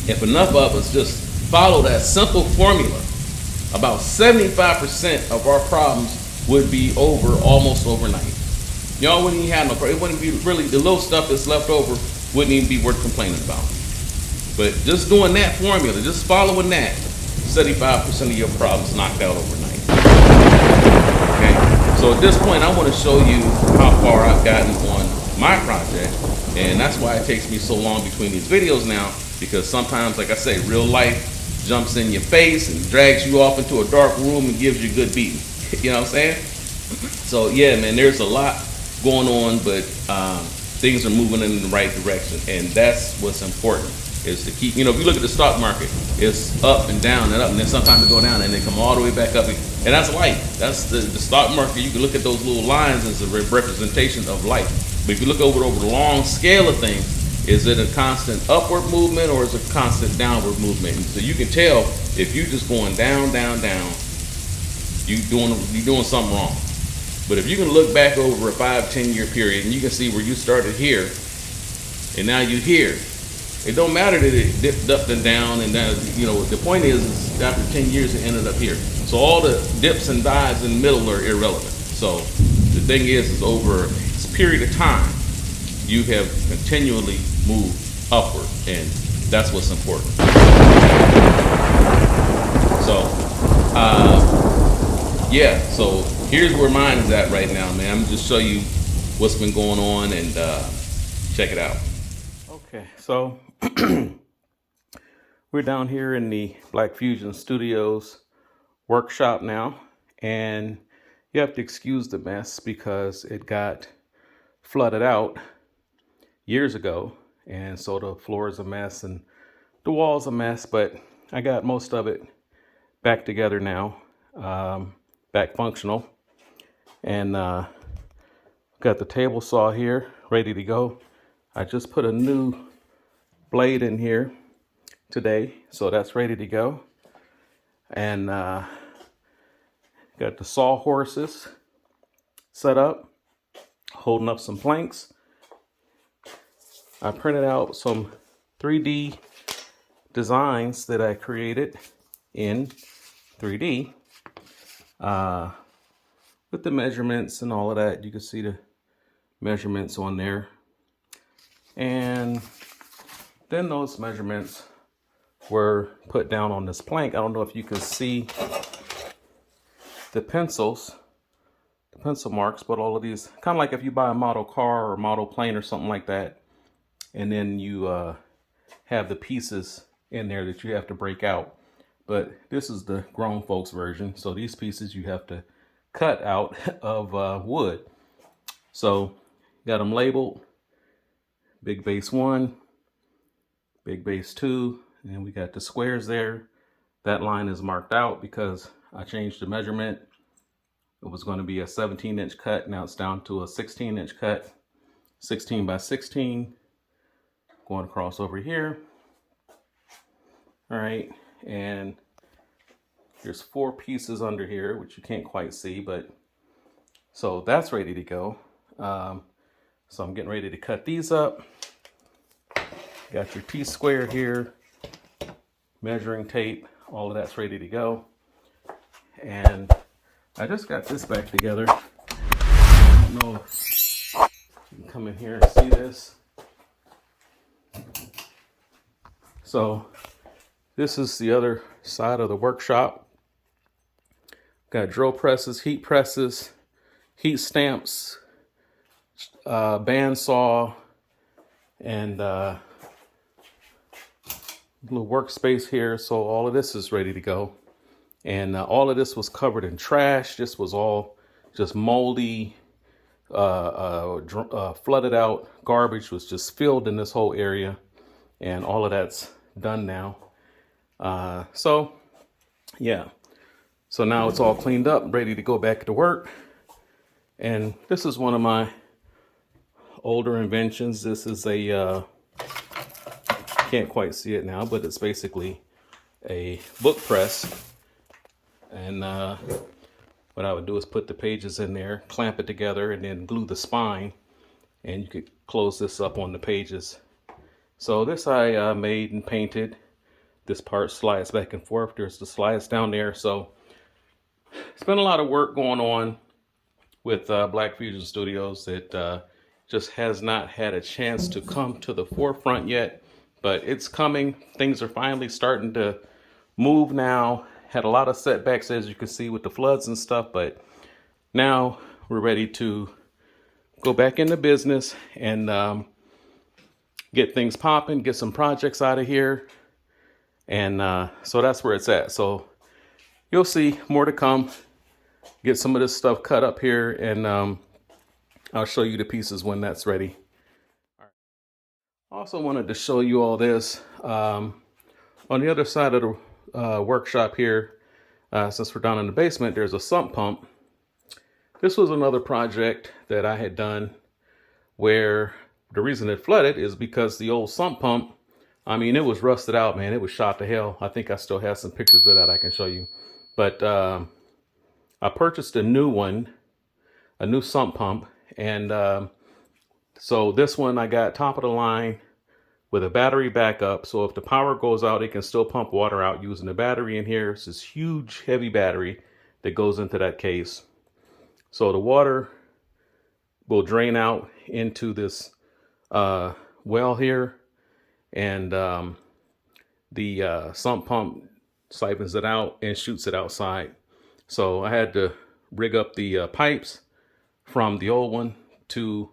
If enough of us just follow that simple formula, about 75% of our problems would be over almost overnight. Y'all wouldn't even have no problem. It wouldn't be really, the little stuff that's left over wouldn't even be worth complaining about. But just doing that formula, just following that, 75% of your problems knocked out overnight. Okay, so at this point, I want to show you how far I've gotten on my project, and that's why it takes me so long between these videos now, because sometimes, like I say, real life jumps in your face and drags you off into a dark room and gives you a good beating. You know what I'm saying? So yeah, man, there's a lot going on, but things are moving in the right direction, and that's what's important. Is to keep, if you look at the stock market, it's up and down and up, and then sometimes it go down and they come all the way back up, and that's life. That's the stock market. You can look at those little lines as a representation of life. But if you look over the long scale of things, is it a constant upward movement or is it a constant downward movement? And so you can tell if you're just going down, down, down, you're doing something wrong. But if you can look back over a 5-10 year period and you can see where you started here and now you're here. It don't matter that it dipped up and down, and then, the point is after 10 years it ended up here. So all the dips and dives in the middle are irrelevant. So the thing is over a period of time, you have continually moved upward, and that's what's important. So, yeah, so here's where mine is at right now, man. I'm just show you what's been going on, and check it out. Okay, so we're down here in the Black Fusion Studios workshop now, and you have to excuse the mess because it got flooded out years ago, and so the floor is a mess and the wall's a mess, but I got most of it back together now, back functional, and got the table saw here ready to go. I just put a new blade in here today, so that's ready to go. And got the saw horses set up, holding up some planks. I printed out some 3D designs that I created in 3D with the measurements and all of that. You can see the measurements on there. And then those measurements were put down on this plank. I don't know if you can see the pencil marks, but all of these, kind of like if you buy a model car or model plane or something like that, and then you have the pieces in there that you have to break out. But this is the grown folks version. So these pieces you have to cut out of wood. So got them labeled: big base 1, big base 2, and we got the squares there. That line is marked out because I changed the measurement. It was going to be a 17-inch cut. Now it's down to a 16-inch cut, 16 by 16, going across over here. All right, and there's 4 pieces under here, which you can't quite see, but so that's ready to go. So I'm getting ready to cut these up. Got your T-square here, measuring tape, all of that's ready to go. And I just got this back together. I don't know if you can come in here and see this. So this is the other side of the workshop. Got drill presses, heat stamps, bandsaw, and little workspace here. So all of this is ready to go. And all of this was covered in trash. This was all just moldy, flooded out garbage was just filled in this whole area. And all of that's done now. So yeah. So now it's all cleaned up, ready to go back to work. And this is one of my older inventions. This is a, can't quite see it now, but it's basically a book press. And what I would do is put the pages in there, clamp it together, and then glue the spine. And you could close this up on the pages. So this I made and painted. This part slides back and forth. There's the slides down there. So it's been a lot of work going on with Black Fusion Studios that just has not had a chance to come to the forefront yet, but it's coming. Things are finally starting to move now. Had a lot of setbacks, as you can see, with the floods and stuff, but now we're ready to go back into business and get things popping, get some projects out of here. And so that's where it's at. So you'll see more to come. Get some of this stuff cut up here, and I'll show you the pieces when that's ready. All right. Also wanted to show you all this. On the other side of the workshop here, since we're down in the basement, there's a sump pump. This was another project that I had done where the reason it flooded is because the old sump pump, I mean, it was rusted out, man. It was shot to hell. I think I still have some pictures of that I can show you. But I purchased a new one, a new sump pump. And so this one I got top of the line with a battery backup. So if the power goes out, it can still pump water out using the battery in here. It's this huge, heavy battery that goes into that case. So the water will drain out into this well here. And the sump pump siphons it out and shoots it outside. So I had to rig up the pipes from the old one to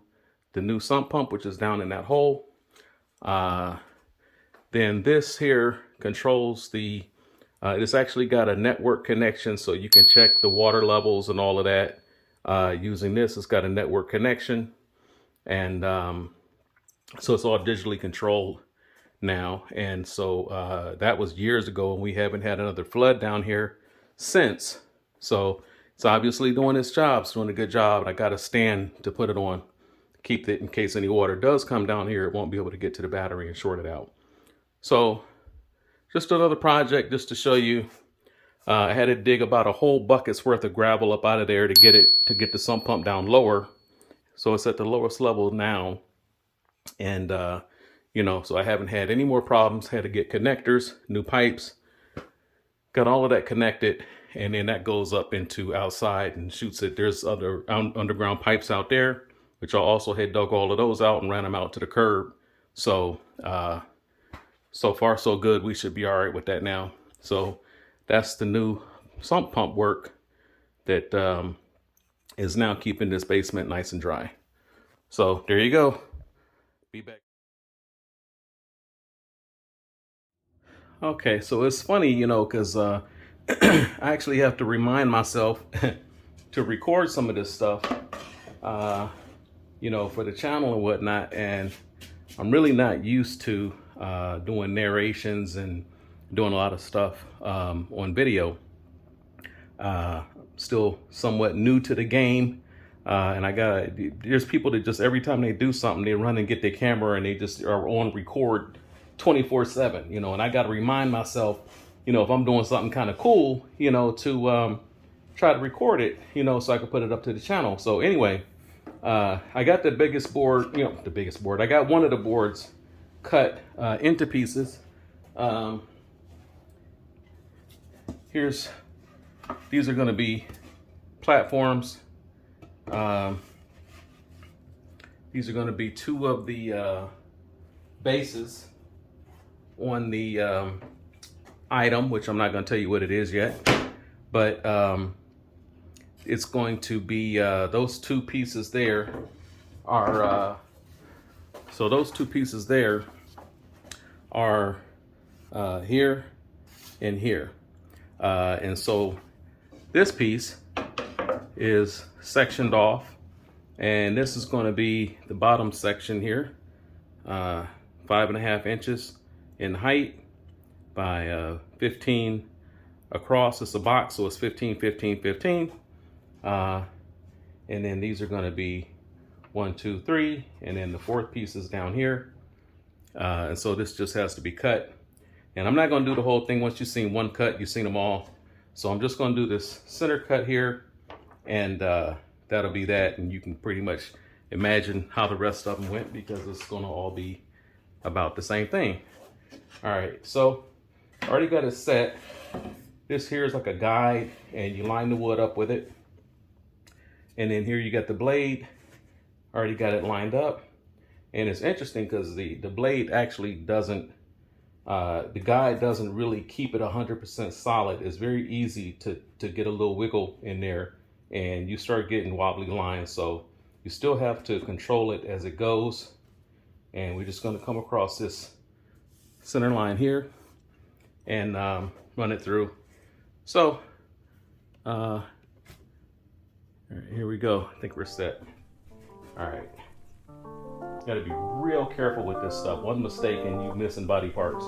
the new sump pump, which is down in that hole. Then this here controls the, it's actually got a network connection, so you can check the water levels and all of that using this. It's got a network connection, and so it's all digitally controlled now. And so that was years ago, and we haven't had another flood down here since. So it's obviously doing its job. It's doing a good job. And I got a stand to put it on, keep it in case any water does come down here. It won't be able to get to the battery and short it out. So just another project just to show you. I had to dig about a whole bucket's worth of gravel up out of there to get the sump pump down lower. So it's at the lowest level now. And, you know, so I haven't had any more problems. Had to get connectors, new pipes, got all of that connected. And then that goes up into outside and shoots it. There's other underground pipes out there, which I also had dug all of those out and ran them out to the curb. So, so far so good. We should be all right with that now. So that's the new sump pump work that is now keeping this basement nice and dry. So there you go. Be back. Okay, so it's funny, you know, because I actually have to remind myself to record some of this stuff, you know, for the channel and whatnot. And I'm really not used to doing narrations and doing a lot of stuff on video. Still somewhat new to the game. And there's people that just every time they do something, they run and get their camera and they just are on record 24/7, you know, and I got to remind myself, you know, if I'm doing something kind of cool, you know, to try to record it, you know, so I can put it up to the channel. So anyway, I got the biggest board, you know, the biggest board. I got one of the boards cut into pieces. These are going to be platforms. These are going to be two of the bases on the item, which I'm not going to tell you what it is yet, but it's going to be those two pieces there are so those two pieces there are here and here, and so this piece is sectioned off, and this is going to be the bottom section here, 5.5 inches in height by 15 across. It's a box, so it's 15, 15, 15. And then these are going to be 1, 2, 3, and then the fourth piece is down here. And so this just has to be cut. And I'm not going to do the whole thing. Once you've seen one cut, you've seen them all. So I'm just going to do this center cut here, and that'll be that. And you can pretty much imagine how the rest of them went, because it's going to all be about the same thing. All right, so I already got it set. This here is like a guide, and you line the wood up with it. And then here you got the blade. Already got it lined up. And it's interesting because the blade actually doesn't, the guide doesn't really keep it 100% solid. It's very easy to get a little wiggle in there, and you start getting wobbly lines. So you still have to control it as it goes. And we're just going to come across this center line here and run it through. So all right, here we go. I think we're set. All right, got to be real careful with this stuff. One mistake and you missing body parts.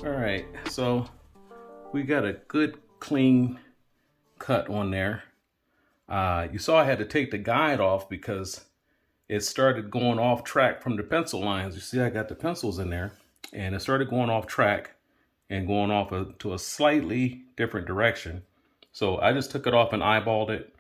All right, so we got a good clean cut on there. You saw I had to take the guide off because it started going off track from the pencil lines. You see I got the pencils in there, and it started going off track and going off to a slightly different direction. So I just took it off and eyeballed it,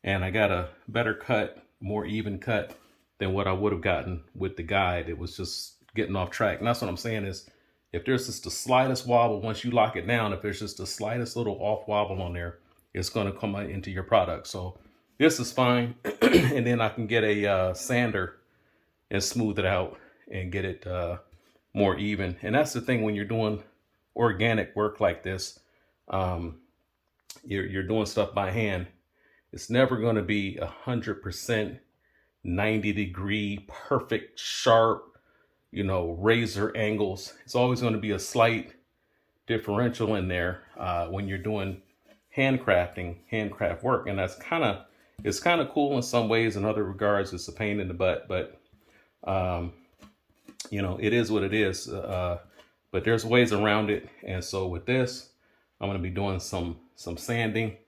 and I got a better cut, more even cut than what I would have gotten with the guide. It was just getting off track. And that's what I'm saying is, if there's just the slightest wobble, once you lock it down, if there's just the slightest little off wobble on there, it's going to come into your product. So this is fine. And then I can get a sander and smooth it out and get it more even. And that's the thing when you're doing organic work like this, you're doing stuff by hand. It's never going to be 100% 90-degree, perfect, sharp, razor angles. It's always going to be a slight differential in there when you're doing handcraft work. And it's kind of cool in some ways. In other regards, it's a pain in the butt, but it is what it is. But there's ways around it. And so with this, I'm going to be doing some sanding,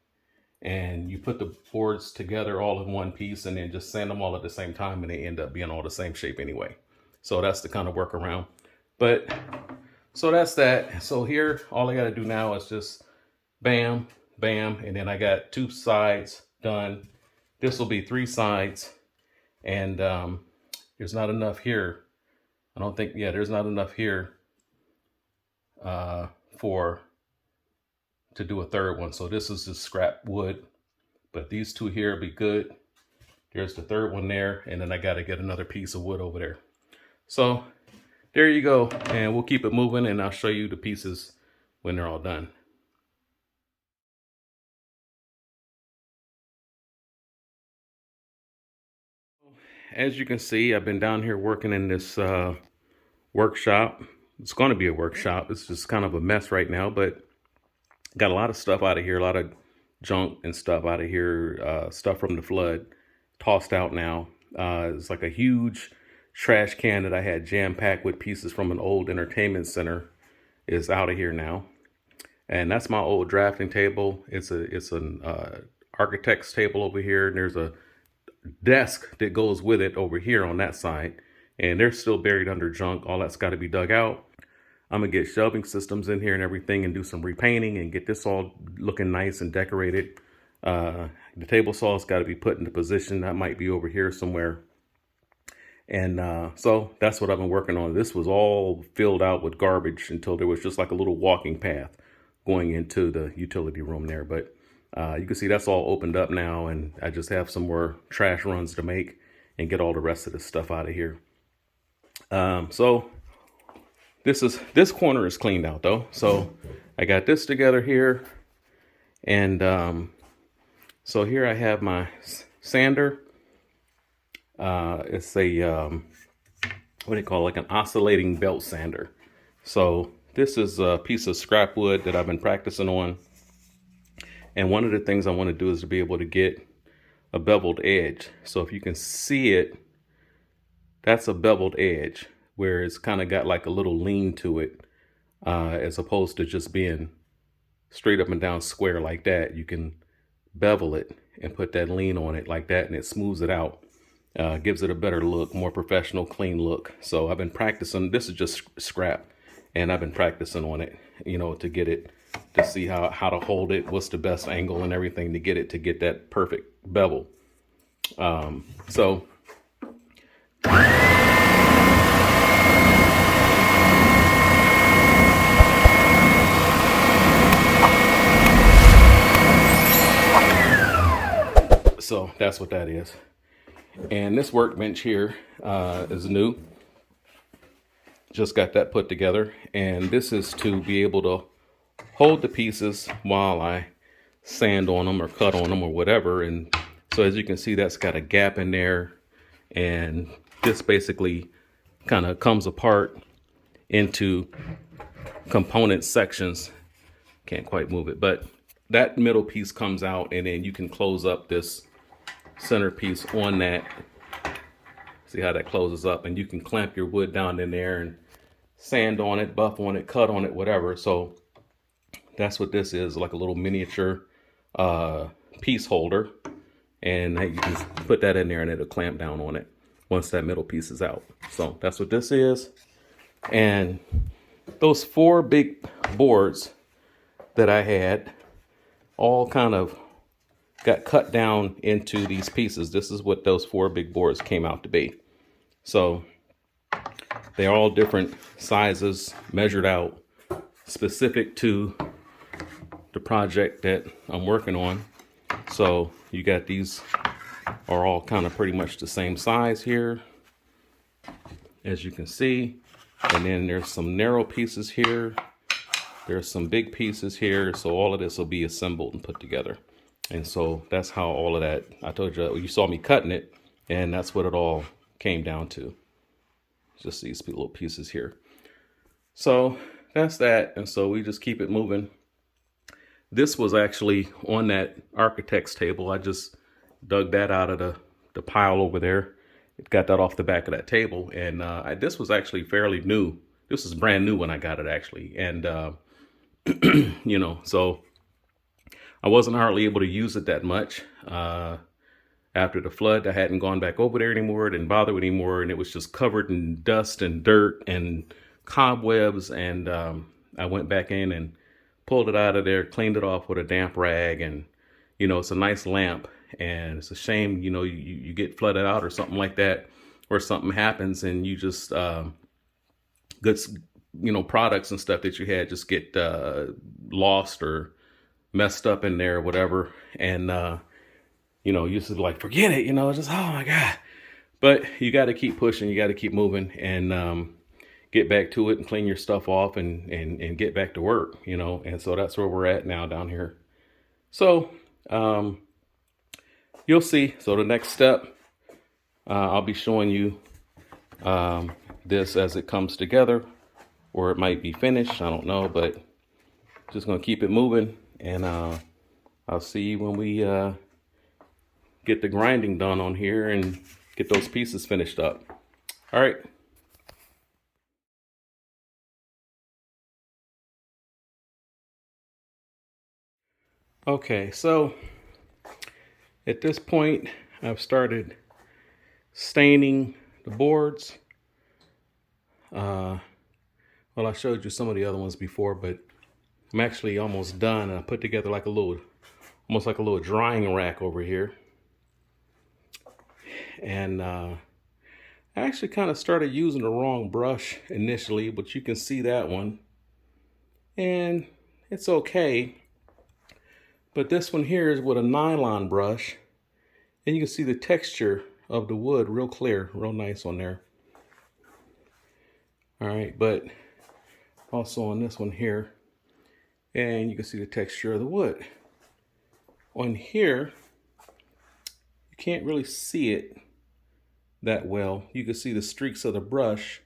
and you put the boards together all in one piece and then just sand them all at the same time, and they end up being all the same shape anyway. So that's the kind of workaround. But so that's that. So here, all I got to do now is just bam, bam. And then I got 2 sides done. This will be 3 sides. And there's not enough here. I don't think, there's not enough here to do a third one. So this is just scrap wood. But these 2 here will be good. There's the third one there. And then I got to get another piece of wood over there. So there you go, and we'll keep it moving, and I'll show you the pieces when they're all done. As you can see, I've been down here working in this workshop. It's going to be a workshop. It's just kind of a mess right now, but got a lot of stuff out of here, a lot of junk and stuff out of here, stuff from the flood tossed out now. It's like a huge trash can that I had jam-packed with pieces from an old entertainment center is out of here now. And that's my old drafting table. It's an architect's table over here, and there's a desk that goes with it over here on that side, and they're still buried under junk. All that's got to be dug out. I'm gonna get shelving systems in here and everything and do some repainting and get this all looking nice and decorated. The table saw's got to be put into position. That might be over here somewhere. And so that's what I've been working on. This was all filled out with garbage until there was just like a little walking path going into the utility room there. But you can see that's all opened up now, and I just have some more trash runs to make and get all the rest of this stuff out of here. So this corner is cleaned out though. So I got this together here, and so here I have my sander. It's a, what do you call it? Like an oscillating belt sander. So this is a piece of scrap wood that I've been practicing on. And one of the things I want to do is to be able to get a beveled edge. So if you can see it, that's a beveled edge where it's kind of got like a little lean to it, as opposed to just being straight up and down square like that. You can bevel it and put that lean on it like that, and it smooths it out. Gives it a better look, more professional, clean look. So I've been practicing. This is just scrap, and I've been practicing on it, to get it, to see how to hold it, what's the best angle and everything to get that perfect bevel. So that's what that is. And this workbench here is new. Just got that put together. And this is to be able to hold the pieces while I sand on them or cut on them or whatever. And so as you can see, that's got a gap in there. And this basically kind of comes apart into component sections. Can't quite move it, but that middle piece comes out, and then you can close up this centerpiece on that. See how that closes up, and you can clamp your wood down in there and sand on it, buff on it, cut on it, whatever. So that's what this is, like a little miniature piece holder. And you can put that in there and it'll clamp down on it once that middle piece is out. So that's what this is. And those 4 big boards that I had all kind of got cut down into these pieces. This is what those 4 big boards came out to be. So they're all different sizes, measured out, specific to the project that I'm working on. So you got these are all kind of pretty much the same size here, as you can see. And then there's some narrow pieces here. There's some big pieces here. So all of this will be assembled and put together. And so that's how all of that, I told you, you saw me cutting it, and that's what it all came down to. Just these little pieces here. So that's that. And so we just keep it moving. This was actually on that architect's table. I just dug that out of the pile over there. It got that off the back of that table. And this was actually fairly new. This was brand new when I got it, actually. And, you know, so I wasn't hardly able to use it that much. After the flood, I hadn't gone back over there anymore. It didn't bother me anymore. And it was just covered in dust and dirt and cobwebs. And I went back in and pulled it out of there, cleaned it off with a damp rag. And, you know, it's a nice lamp. And it's a shame, you know, you get flooded out or something like that, or something happens and you just, good, you know, products and stuff that you had just get lost or messed up in there or whatever. And, you know, you just like, forget it, you know, just, oh my God. But you got to keep pushing, you got to keep moving and get back to it and clean your stuff off and get back to work, you know. And so that's where we're at now down here. So, you'll see. So the next step, I'll be showing you this as it comes together, or it might be finished. I don't know, but just going to keep it moving. And I'll see you when we get the grinding done on here and get those pieces finished up. All right. Okay, so at this point, I've started staining the boards. Well, I showed you some of the other ones before, but I'm actually almost done. I put together like a little, almost like a little drying rack over here. And I actually kind of started using the wrong brush initially, but you can see that one. And it's okay. But this one here is with a nylon brush. And you can see the texture of the wood real clear, real nice on there. All right, but also on this one here, and you can see the texture of the wood. On here, you can't really see it that well. You can see the streaks of the brush,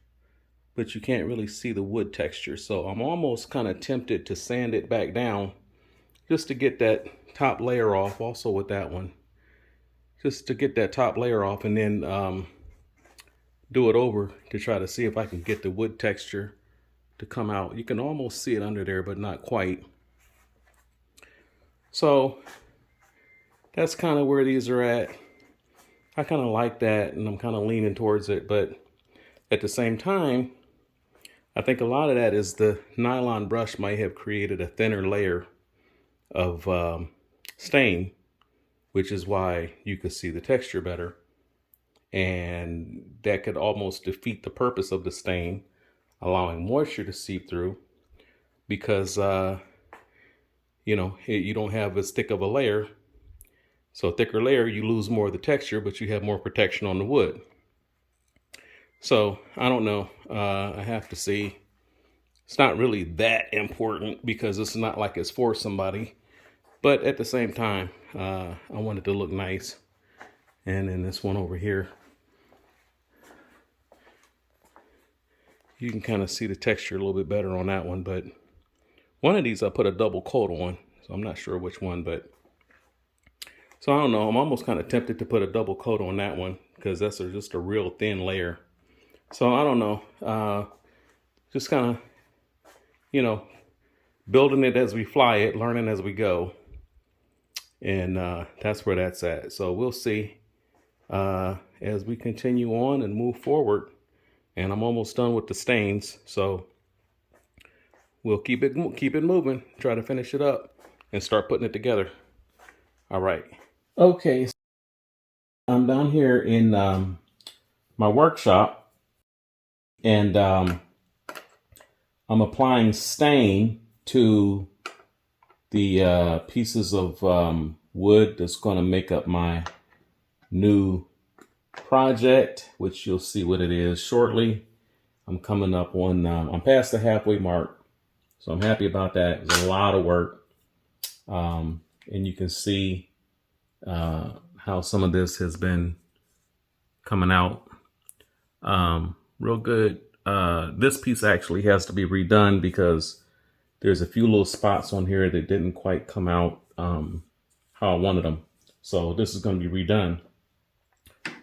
but you can't really see the wood texture. So I'm almost kind of tempted to sand it back down just to get that top layer off, also with that one. Just to get that top layer off and then do it over to try to see if I can get the wood texture to come out. You can almost see it under there, but not quite. So that's kind of where these are at. I kind of like that and I'm kind of leaning towards it, but at the same time, I think a lot of that is the nylon brush might have created a thinner layer of stain, which is why you could see the texture better. And that could almost defeat the purpose of the stain, allowing moisture to seep through, because, you know, you don't have as thick of a layer. So a thicker layer, you lose more of the texture, but you have more protection on the wood. So I don't know. I have to see. It's not really that important because it's not like it's for somebody. But at the same time, I want it to look nice. And then this one over here, you can kind of see the texture a little bit better on that one. But one of these I put a double coat on, so I'm not sure which one. But so I don't know. I'm almost kind of tempted to put a double coat on that one because that's just a real thin layer. So I don't know. just kind of, you know, building it as we fly it, learning as we go. And that's where that's at. So we'll see as we continue on and move forward. And I'm almost done with the stains. So we'll keep it moving, try to finish it up and start putting it together. All right. Okay. So I'm down here in my workshop, and I'm applying stain to the pieces of wood that's going to make up my new project, which you'll see what it is shortly. I'm coming up on, I'm past the halfway mark, so I'm happy about that. It's a lot of work, and you can see how some of this has been coming out real good. This piece actually has to be redone because there's a few little spots on here that didn't quite come out how I wanted them. So this is going to be redone.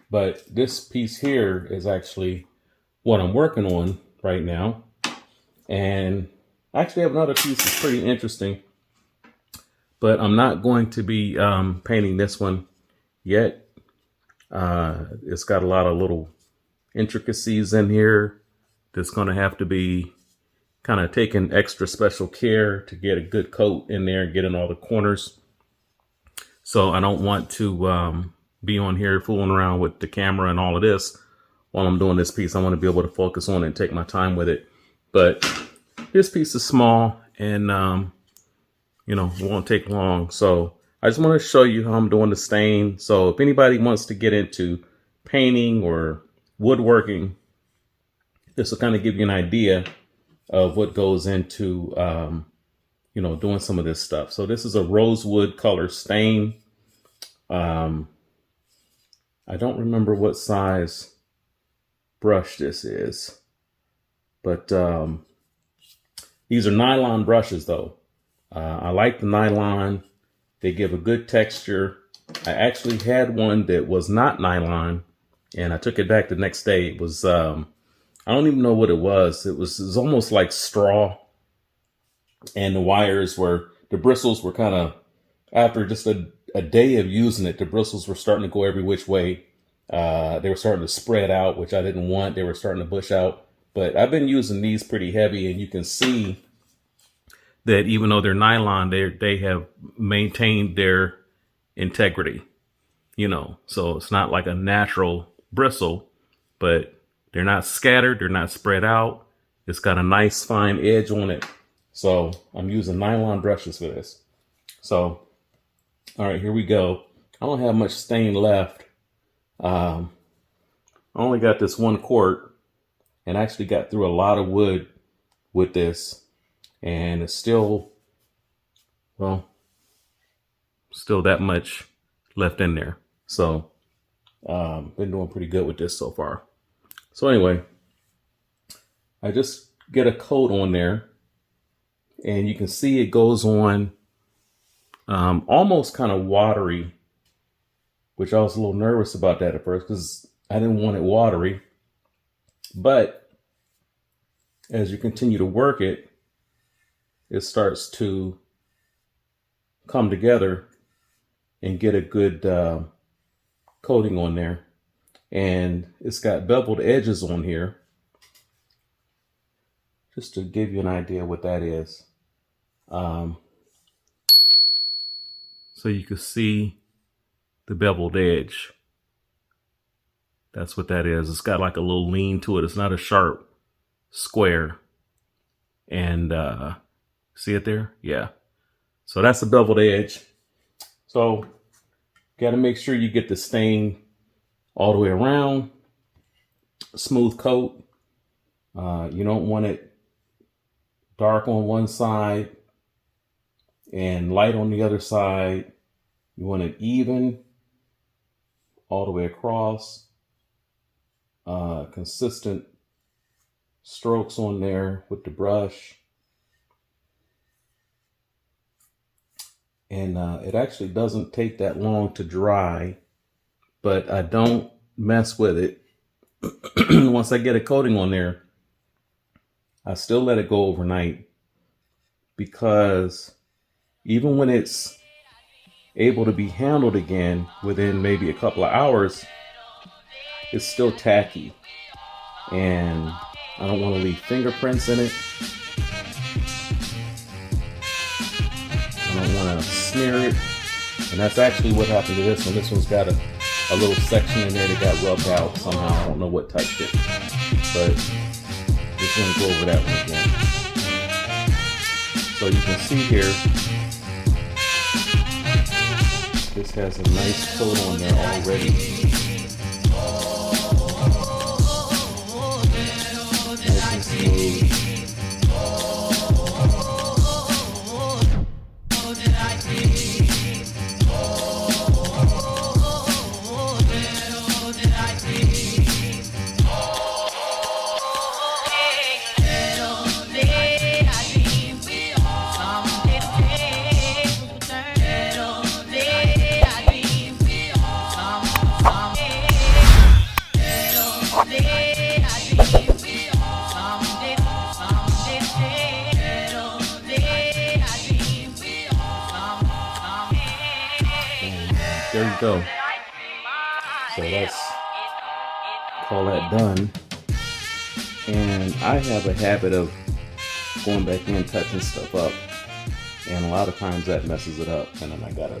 But this piece here is actually what I'm working on right now. And I actually have another piece that's pretty interesting, but I'm not going to be painting this one yet. It's got a lot of little intricacies in here that's going to have to be kind of taking extra special care to get a good coat in there and get in all the corners. So I don't want to be on here fooling around with the camera and all of this while I'm doing this piece. I want to be able to focus on it and take my time with it. But this piece is small and, you know, it won't take long. So I just want to show you how I'm doing the stain. So if anybody wants to get into painting or woodworking, this will kind of give you an idea of what goes into, you know, doing some of this stuff. So this is a rosewood color stain. I don't remember what size brush this is, but these are nylon brushes though. I like the nylon. They give a good texture. I actually had one that was not nylon and I took it back the next day. It was, I don't even know what it was. It was almost like straw. And the wires were, the bristles were kind of, after just a day of using it, the bristles were starting to go every which way. They were starting to spread out, which I didn't want. They were starting to bush out. But I've been using these pretty heavy, and you can see that even though they're nylon, they have maintained their integrity, you know. So it's not like a natural bristle, but they're not scattered. They're not spread out. It's got a nice fine edge on it. So I'm using nylon brushes for this. So, all right, here we go. I don't have much stain left. I only got this one quart and actually got through a lot of wood with this. And it's still, well, still that much left in there. So, been doing pretty good with this so far. So anyway, I just get a coat on there and you can see it goes on almost kind of watery, which I was a little nervous about that at first because I didn't want it watery. But as you continue to work it, it starts to come together and get a good coating on there. And it's got beveled edges on here, just to give you an idea what that is. So you can see the beveled edge. That's what that is. It's got like a little lean to it. It's not a sharp square. And see it there? Yeah. So that's the beveled edge. So got to make sure you get the stain all the way around. Smooth coat. You don't want it dark on one side and light on the other side. You want it even all the way across. Consistent strokes on there with the brush. And it actually doesn't take that long to dry, but I don't mess with it. Once I get a coating on there, I still let it go overnight because even when it's able to be handled again within maybe a couple of hours, it's still tacky. And I don't want to leave fingerprints in it. I don't want to smear it. And that's actually what happened to this one. This one's got a little section in there that got rubbed out somehow. I don't know what touched it. But just want to go over that one again. So you can see here, this has a nice coat on there already. Nice and smooth. There you go. So let's call that done. And I have a habit of going back in, touching stuff up. And a lot of times that messes it up. And then I gotta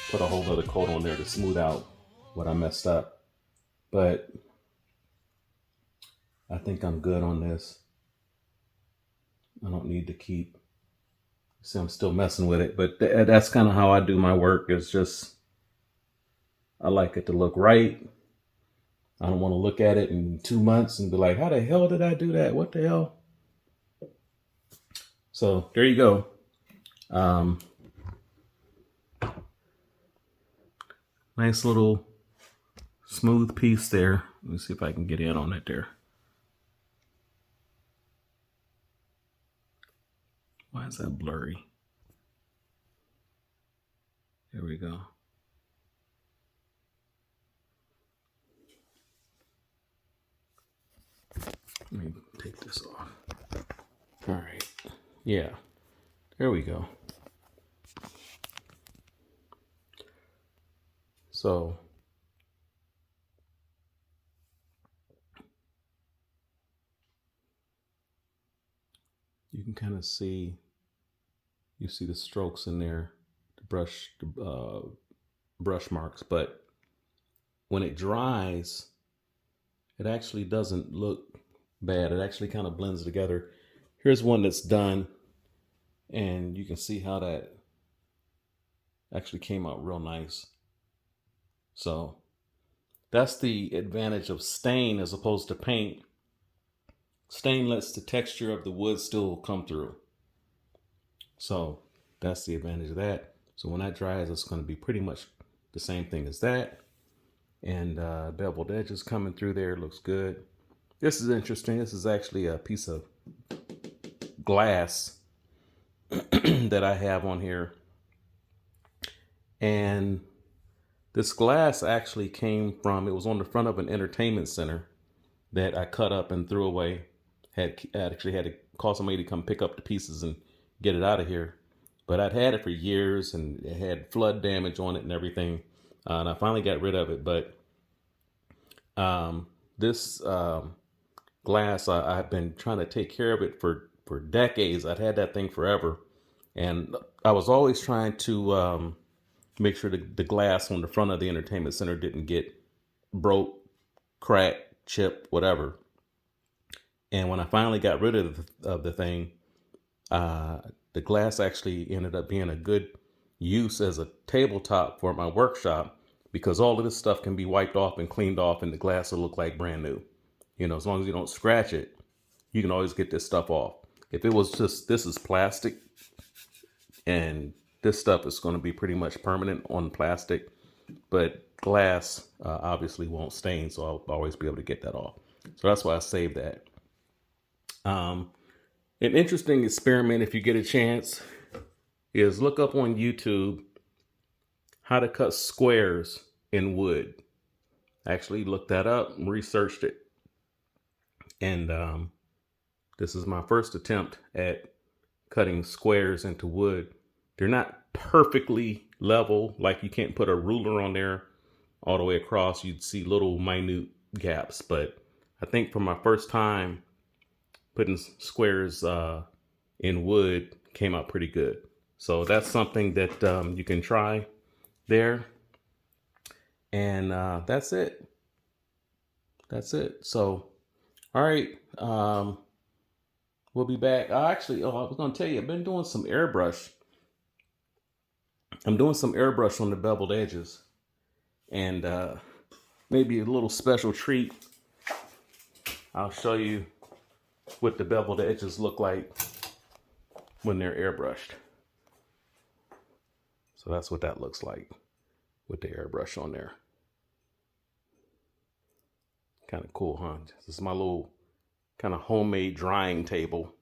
put a whole other coat on there to smooth out what I messed up. But I think I'm good on this. I don't need to keep, see, I'm still messing with it. But that's kind of how I do my work. It's just, I like it to look right. I don't want to look at it in 2 months and be like, how the hell did I do that? What the hell? So there you go. Nice little smooth piece there. Let me see if I can get in on it there. Why is that blurry? There we go. Let me take this off. All right. Yeah. There we go. So you can kind of see, you see the strokes in there, the brush marks, but when it dries, it actually doesn't look bad. It actually kind of blends together. Here's one that's done, and you can see how that actually came out real nice. So that's the advantage of stain as opposed to paint. Stain lets the texture of the wood still come through. So that's the advantage of that. So when that dries, it's going to be pretty much the same thing as that. And beveled edges coming through there. Looks good. This is interesting. This is actually a piece of glass that I have on here. And this glass actually came from, it was on the front of an entertainment center that I cut up and threw away. I actually had to call somebody to come pick up the pieces and get it out of here. But I'd had it for years and it had flood damage on it and everything. And I finally got rid of it. But this glass, I've been trying to take care of it for decades. I'd had that thing forever. And I was always trying to make sure the glass on the front of the entertainment center didn't get broke, cracked, chipped, whatever. And when I finally got rid of the thing, the glass actually ended up being a good use as a tabletop for my workshop, because all of this stuff can be wiped off and cleaned off and the glass will look like brand new. You know, as long as you don't scratch it, you can always get this stuff off. If it was just, this is plastic and this stuff is going to be pretty much permanent on plastic, but glass obviously won't stain, so I'll always be able to get that off. So that's why I saved that. An interesting experiment, if you get a chance, is look up on YouTube how to cut squares in wood. I actually looked that up and researched it. And This is my first attempt at cutting squares into wood. They're not perfectly level, like you can't put a ruler on there all the way across. You'd see little minute gaps, but I think for my first time putting squares in wood came out pretty good. So that's something that you can try there. And that's it. That's it. So, all right. We'll be back. I was going to tell you, I've been doing some airbrush. I'm doing some airbrush on the beveled edges. And maybe a little special treat. I'll show you what the beveled edges look like when they're airbrushed. So that's what that looks like with the airbrush on there. Kind of cool, huh? This is my little kind of homemade drying table.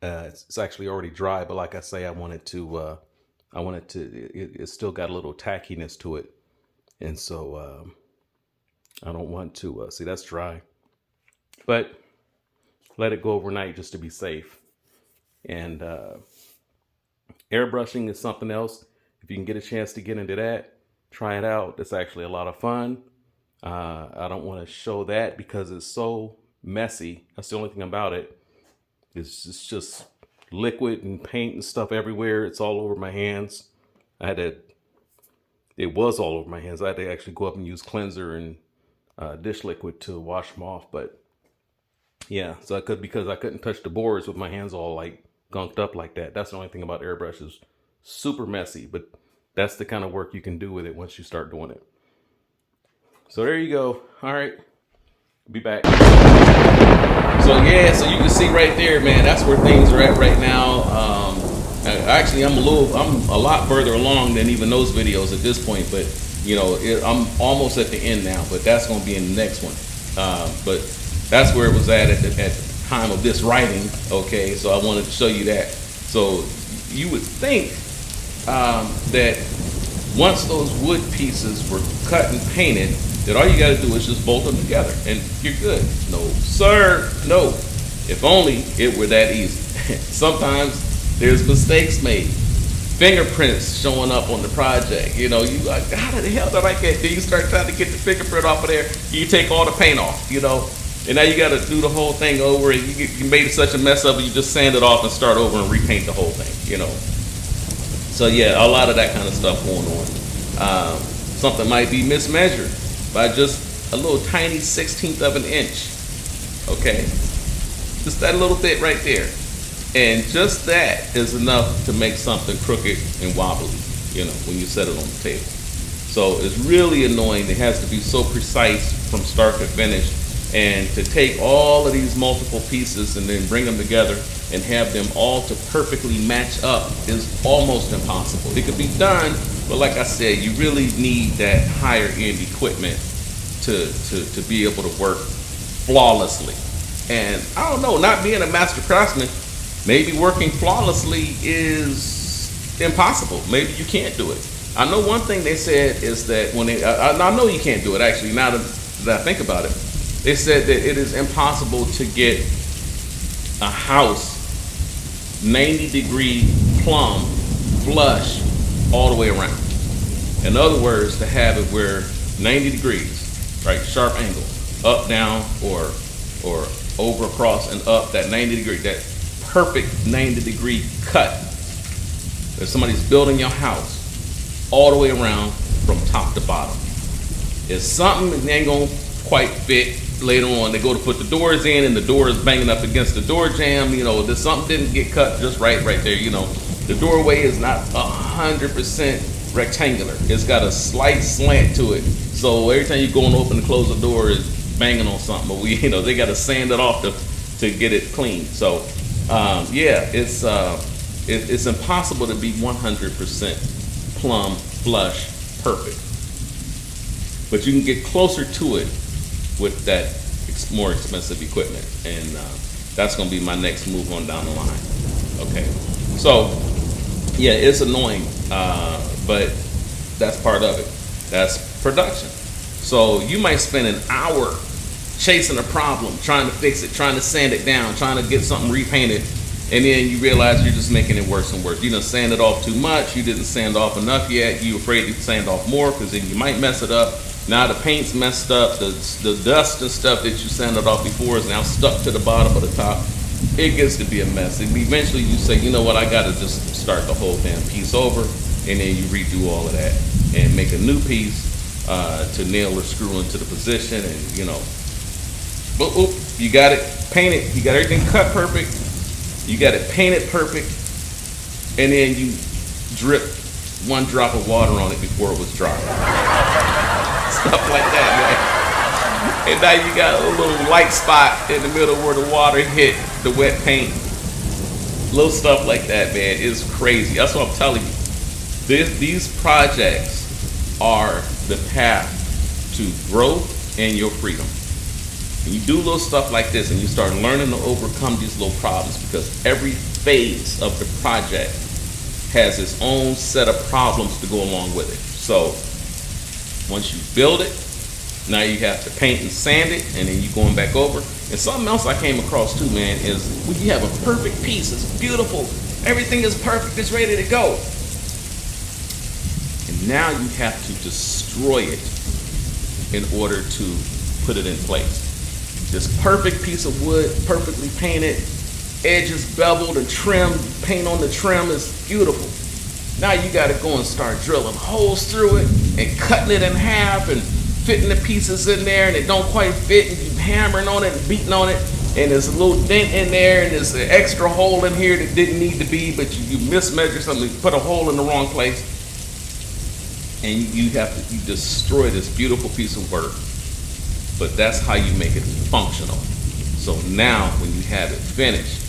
It's actually already dry, but like I say, it still got a little tackiness to it. And so I don't want to, see that's dry, but let it go overnight just to be safe. And airbrushing is something else. If you can get a chance to get into that, try it out. It's actually a lot of fun. I don't want to show that because it's so messy. That's the only thing about it. It's just liquid and paint and stuff everywhere. It's all over my hands. It was all over my hands. I had to actually go up and use cleanser and dish liquid to wash them off. But yeah, so because I couldn't touch the boards with my hands all like gunked up like that. That's the only thing about airbrush is super messy, but that's the kind of work you can do with it once you start doing it. So there you go. All right, be back. So yeah, so you can see right there, man, that's where things are at right now. Actually, I'm a lot further along than even those videos at this point, but you know, I'm almost at the end now, but that's going to be in the next one. But that's where it was at the time of this writing. Okay, so I wanted to show you that. So you would think that once those wood pieces were cut and painted, that all you got to do is just bolt them together and you're good. No, sir, no. If only it were that easy. Sometimes there's mistakes made. Fingerprints showing up on the project. You know, you like, how the hell did I get? Then you start trying to get the fingerprint off of there. You take all the paint off, you know, and now you got to do the whole thing over. And you made such a mess of it, you just sand it off and start over and repaint the whole thing, you know. So yeah, a lot of that kind of stuff going on. Something might be mismeasured by just a little tiny 1/16 of an inch. Okay, just that little bit right there. And just that is enough to make something crooked and wobbly, you know, when you set it on the table. So it's really annoying. It has to be so precise from start to finish. And to take all of these multiple pieces and then bring them together and have them all to perfectly match up is almost impossible. It could be done, but like I said, you really need that higher end equipment to be able to work flawlessly. And I don't know, not being a master craftsman, maybe working flawlessly is impossible. Maybe you can't do it. I know one thing they said is that when I know you can't do it actually, now that I think about it. They said that it is impossible to get a house 90-degree plumb flush all the way around. In other words, to have it where 90 degrees, right, sharp angle, up, down, or over, across, and up, that 90 degree, that perfect 90-degree cut. If somebody's building your house all the way around from top to bottom. If something ain't gonna quite fit later on, they go to put the doors in and the door is banging up against the door jamb, you know, something didn't get cut just right there, you know. The doorway is not 100% rectangular. It's got a slight slant to it. So every time you go and open and close the door, it's banging on something. But you know, they got to sand it off to get it clean. So yeah, it's impossible to be 100% plumb, flush, perfect. But you can get closer to it with that more expensive equipment, and that's going to be my next move on down the line. Okay, so yeah, it's annoying, but that's part of it. That's production. So you might spend an hour chasing a problem, trying to fix it, trying to sand it down, trying to get something repainted, and then you realize you're just making it worse and worse. You done sand it off too much, you didn't sand off enough yet, you afraid to sand off more because then you might mess it up. Now the paint's messed up, the dust and stuff that you sanded off before is now stuck to the bottom of the top. It gets to be a mess. And eventually you say, you know what, I gotta just start the whole damn piece over, and then you redo all of that and make a new piece to nail or screw into the position, and you know, boop, you got it painted, you got everything cut perfect, you got it painted perfect, and then you drip 1 drop of water on it before it was dry. Stuff like that, man. And now you got a little white spot in the middle where the water hit the wet paint. Little stuff like that, man, is crazy. That's what I'm telling you. These projects are the path to growth and your freedom. When you do little stuff like this and you start learning to overcome these little problems, because every phase of the project has its own set of problems to go along with it. So once you build it, now you have to paint and sand it, and then you're going back over. And something else I came across too, man, is when you have a perfect piece, it's beautiful, everything is perfect, it's ready to go. And now you have to destroy it in order to put it in place. This perfect piece of wood, perfectly painted, edges beveled and trimmed, paint on the trim is beautiful. Now you got to go and start drilling holes through it and cutting it in half and fitting the pieces in there, and it don't quite fit, and you hammering on it and beating on it, and there's a little dent in there, and there's an extra hole in here that didn't need to be, but you mismeasure something, you put a hole in the wrong place, and you destroy this beautiful piece of work. But that's how you make it functional. So now when you have it finished,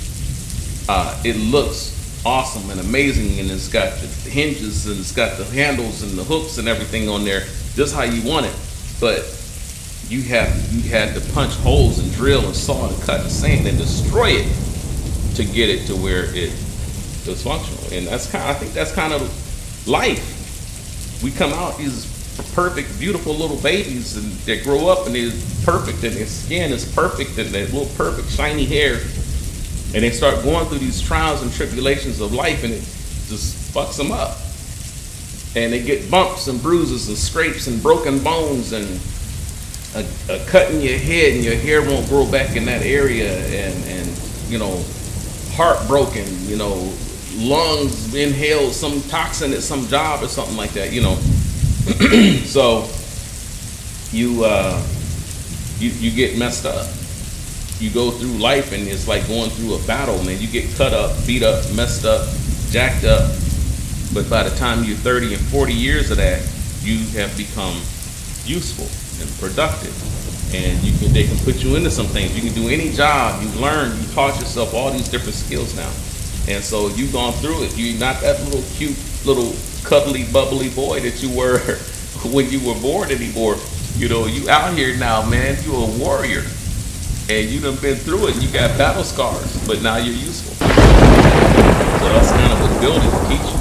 it looks awesome and amazing, and it's got the hinges and it's got the handles and the hooks and everything on there, just how you want it. But you had to punch holes and drill and saw and cut and sand and destroy it to get it to where it was functional. And I think that's kind of life. We come out these perfect, beautiful little babies, and they grow up and they're perfect, and their skin is perfect, and their little perfect shiny hair, and they start going through these trials and tribulations of life, and it just fucks them up, and they get bumps and bruises and scrapes and broken bones and a cut in your head, and your hair won't grow back in that area, and you know, heartbroken, you know, lungs inhale some toxin at some job or something like that, you know. So you get messed up. You go through life, and it's like going through a battle, man. You get cut up, beat up, messed up, jacked up. But by the time you're 30 and 40 years of that, you have become useful and productive. And they can put you into some things. You can do any job. You learn, you taught yourself all these different skills now. And so you've gone through it. You're not that little cute, little cuddly, bubbly boy that you were when you were born anymore. You know, you out here now, man. You're a warrior. And you done been through it. You got battle scars, but now you're useful. So that's kind of what building will teach you.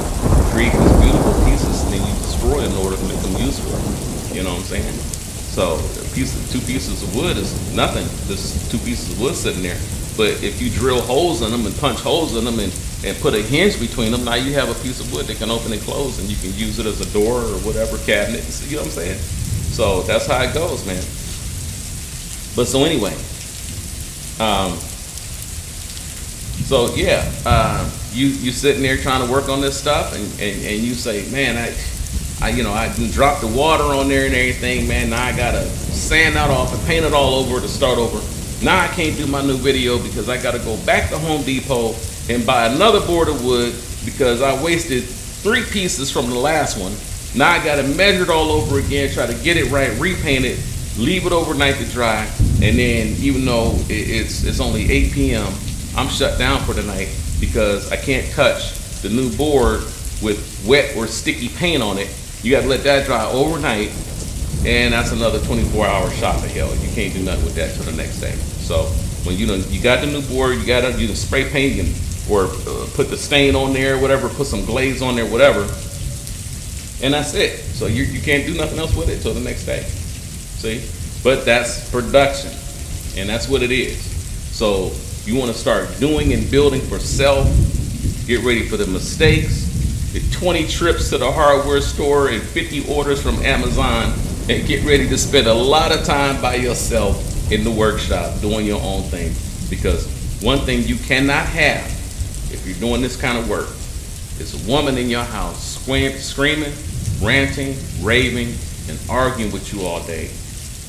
Create these beautiful pieces, and then you destroy them in order to make them useful. You know what I'm saying? So two pieces of wood is nothing. There's 2 pieces of wood sitting there. But if you drill holes in them and punch holes in them and put a hinge between them, now you have a piece of wood that can open and close, and you can use it as a door or whatever cabinet. You know what I'm saying? So that's how it goes, man. But so anyway, you sitting there trying to work on this stuff, and you say, man, I done dropped the water on there and everything, man. Now I gotta sand that off and paint it all over to start over. Now I can't do my new video because I gotta go back to Home Depot and buy another board of wood because I wasted 3 pieces from the last one. Now I gotta measure it all over again, try to get it right, repaint it, leave it overnight to dry, and then even though it's only 8 p.m., I'm shut down for the night because I can't touch the new board with wet or sticky paint on it. You gotta let that dry overnight, and that's another 24-hour shot to hell. You can't do nothing with that till the next day. So when you got the new board, you got to spray paint or put the stain on there, whatever, put some glaze on there, whatever, and that's it. So you can't do nothing else with it till the next day. See? But that's production. And that's what it is. So you want to start doing and building for self. Get ready for the mistakes. Get 20 trips to the hardware store and 50 orders from Amazon, and get ready to spend a lot of time by yourself in the workshop doing your own thing. Because one thing you cannot have if you're doing this kind of work is a woman in your house screaming, ranting, raving, and arguing with you all day,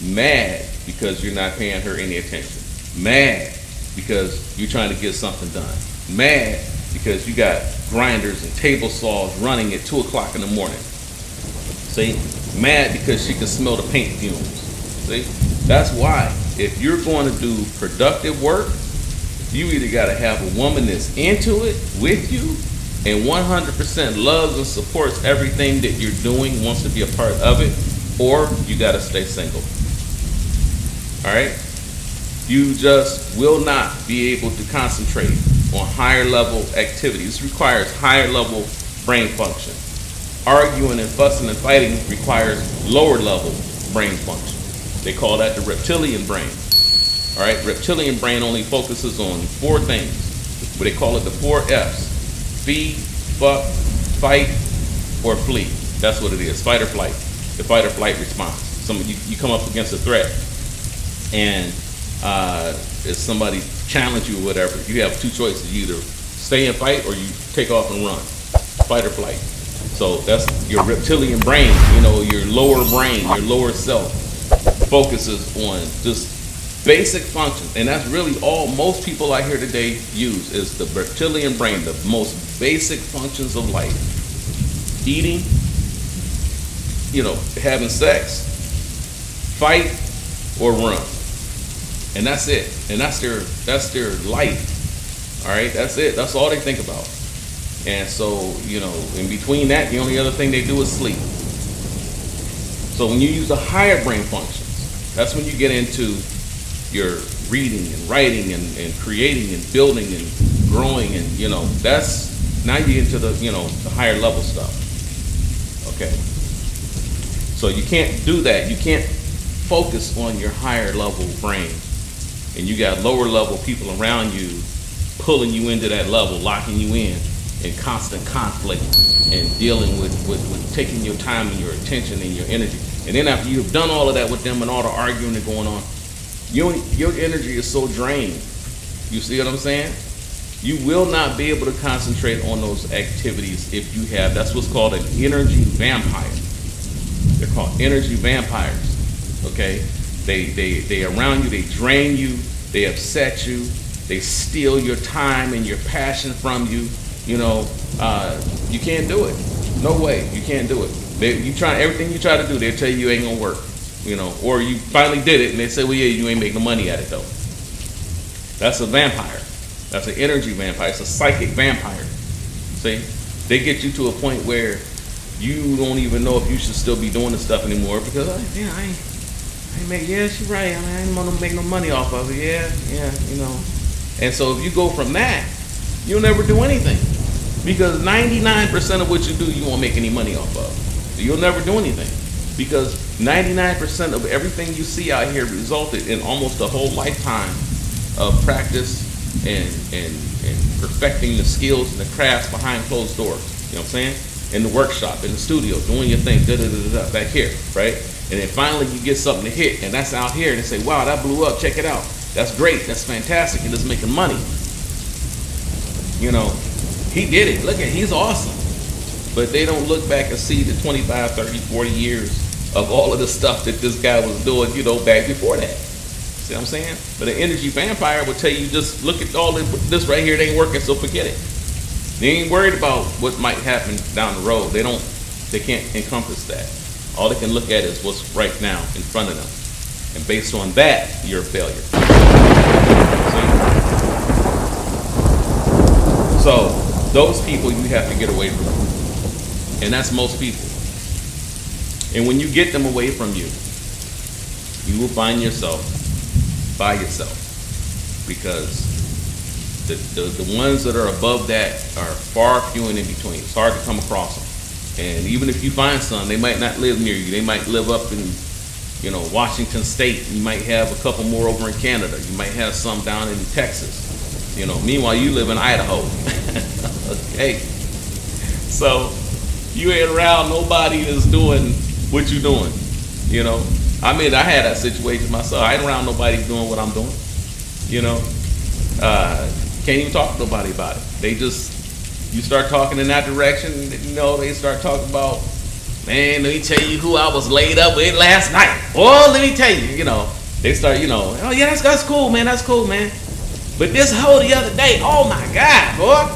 mad because you're not paying her any attention, mad because you're trying to get something done, mad because you got grinders and table saws running at 2 o'clock in the morning. See, mad because she can smell the paint fumes. See, that's why if you're going to do productive work, you either got to have a woman that's into it with you and 100% loves and supports everything that you're doing, wants to be a part of it, or you got to stay single. All right? You just will not be able to concentrate on higher level activities. This requires higher level brain function. Arguing and fussing and fighting requires lower level brain function. They call that the reptilian brain. All right, reptilian brain only focuses on 4 things, but they call it the 4 F's: feed, fuck, fight, or flee. That's what it is, fight or flight. The fight or flight response. You come up against a threat, and if somebody challenge you or whatever, you have 2 choices: you either stay and fight or you take off and run. Fight or flight. So that's your reptilian brain. You know, your lower brain, your lower self focuses on just basic functions, and that's really all most people out here today use is the reptilian brain, the most basic functions of life: eating, having sex, fight, or run, and that's it. And that's their life. All right, that's it. That's all they think about. And so in between that, the only other thing they do is sleep. So when you use the higher brain functions, that's when you get into your reading and writing and creating and building and growing, and that's now you get into the higher level stuff. Okay. So you can't do that. You can't focus on your higher level brain, and you got lower level people around you pulling you into that level, locking you in constant conflict and dealing with taking your time and your attention and your energy. And then after you've done all of that with them and all the arguing and going on, your energy is so drained. You see what I'm saying? You will not be able to concentrate on those activities if you have, that's what's called an energy vampire. They're called energy vampires. Okay? They around you, they drain you, they upset you, they steal your time and your passion from you. You can't do it. No way, you can't do it. Everything you try to do, they'll tell you ain't gonna work. Or you finally did it and they say, well, yeah, you ain't making money at it though. That's a vampire. That's an energy vampire. It's a psychic vampire. See? They get you to a point where you don't even know if you should still be doing this stuff anymore because, she's right. I ain't gonna make no money off of it. Yeah. And so if you go from that, you'll never do anything because 99% of what you do, you won't make any money off of. So you'll never do anything because 99% of everything you see out here resulted in almost a whole lifetime of practice and perfecting the skills and the crafts behind closed doors. You know what I'm saying? In the workshop, in the studio, doing your thing, back here, right? And then finally you get something to hit, and that's out here, and they say, wow, that blew up, check it out. That's great, that's fantastic, and it's making money. He did it, look at, he's awesome. But they don't look back and see the 25, 30, 40 years of all of the stuff that this guy was doing, back before that. See what I'm saying? But an energy vampire will tell you, just look at all this right here, it ain't working, so forget it. They ain't worried about what might happen down the road. They can't encompass that. All they can look at is what's right now in front of them. And based on that, you're a failure. See? So those people you have to get away from. And that's most people. And when you get them away from you, you will find yourself by yourself. Because the ones that are above that are far few and in between. It's hard to come across them. And even if you find some, they might not live near you. They might live up in You know, Washington State. You might have a couple more over in Canada. You might have some down in Texas. You know, meanwhile you live in Idaho. Okay. So you ain't around nobody that's doing what you doing. You know, I mean, I had that situation myself. I ain't around nobody doing what I'm doing. You know, can't even talk to nobody about it. They just, you start talking in that direction, you know, they start talking about, man, let me tell you who I was laid up with last night. Oh, let me tell you, you know, they start, you know, oh yeah, that's cool, man, that's cool, man. But this hoe the other day, oh my God, boy.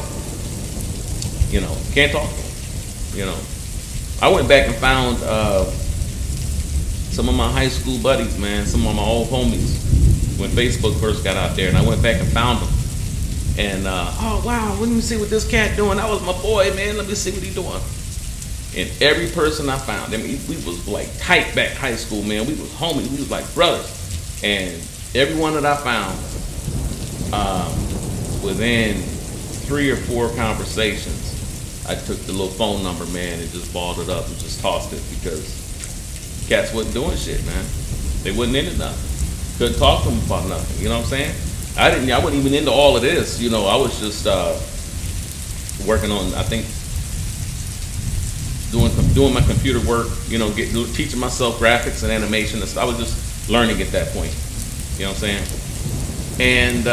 You know, can't talk to them, you know. I went back and found some of my high school buddies, man, some of my old homies when Facebook first got out there, and I went back and found them. And, oh wow, let me see what this cat doing. That was my boy, man, let me see what he doing. And every person I found, I mean, we was like tight back high school, man. We was homies, we was like brothers. And everyone that I found, within 3 or 4 conversations, I took the little phone number, man, and just balled it up and just tossed it because cats wasn't doing shit, man. They wasn't into nothing. Couldn't talk to them about nothing, you know what I'm saying? I wasn't even into all of this, you know. I was just working on, I think, doing my computer work, you know, teaching myself graphics and animation and stuff. I was just learning at that point, you know what I'm saying? And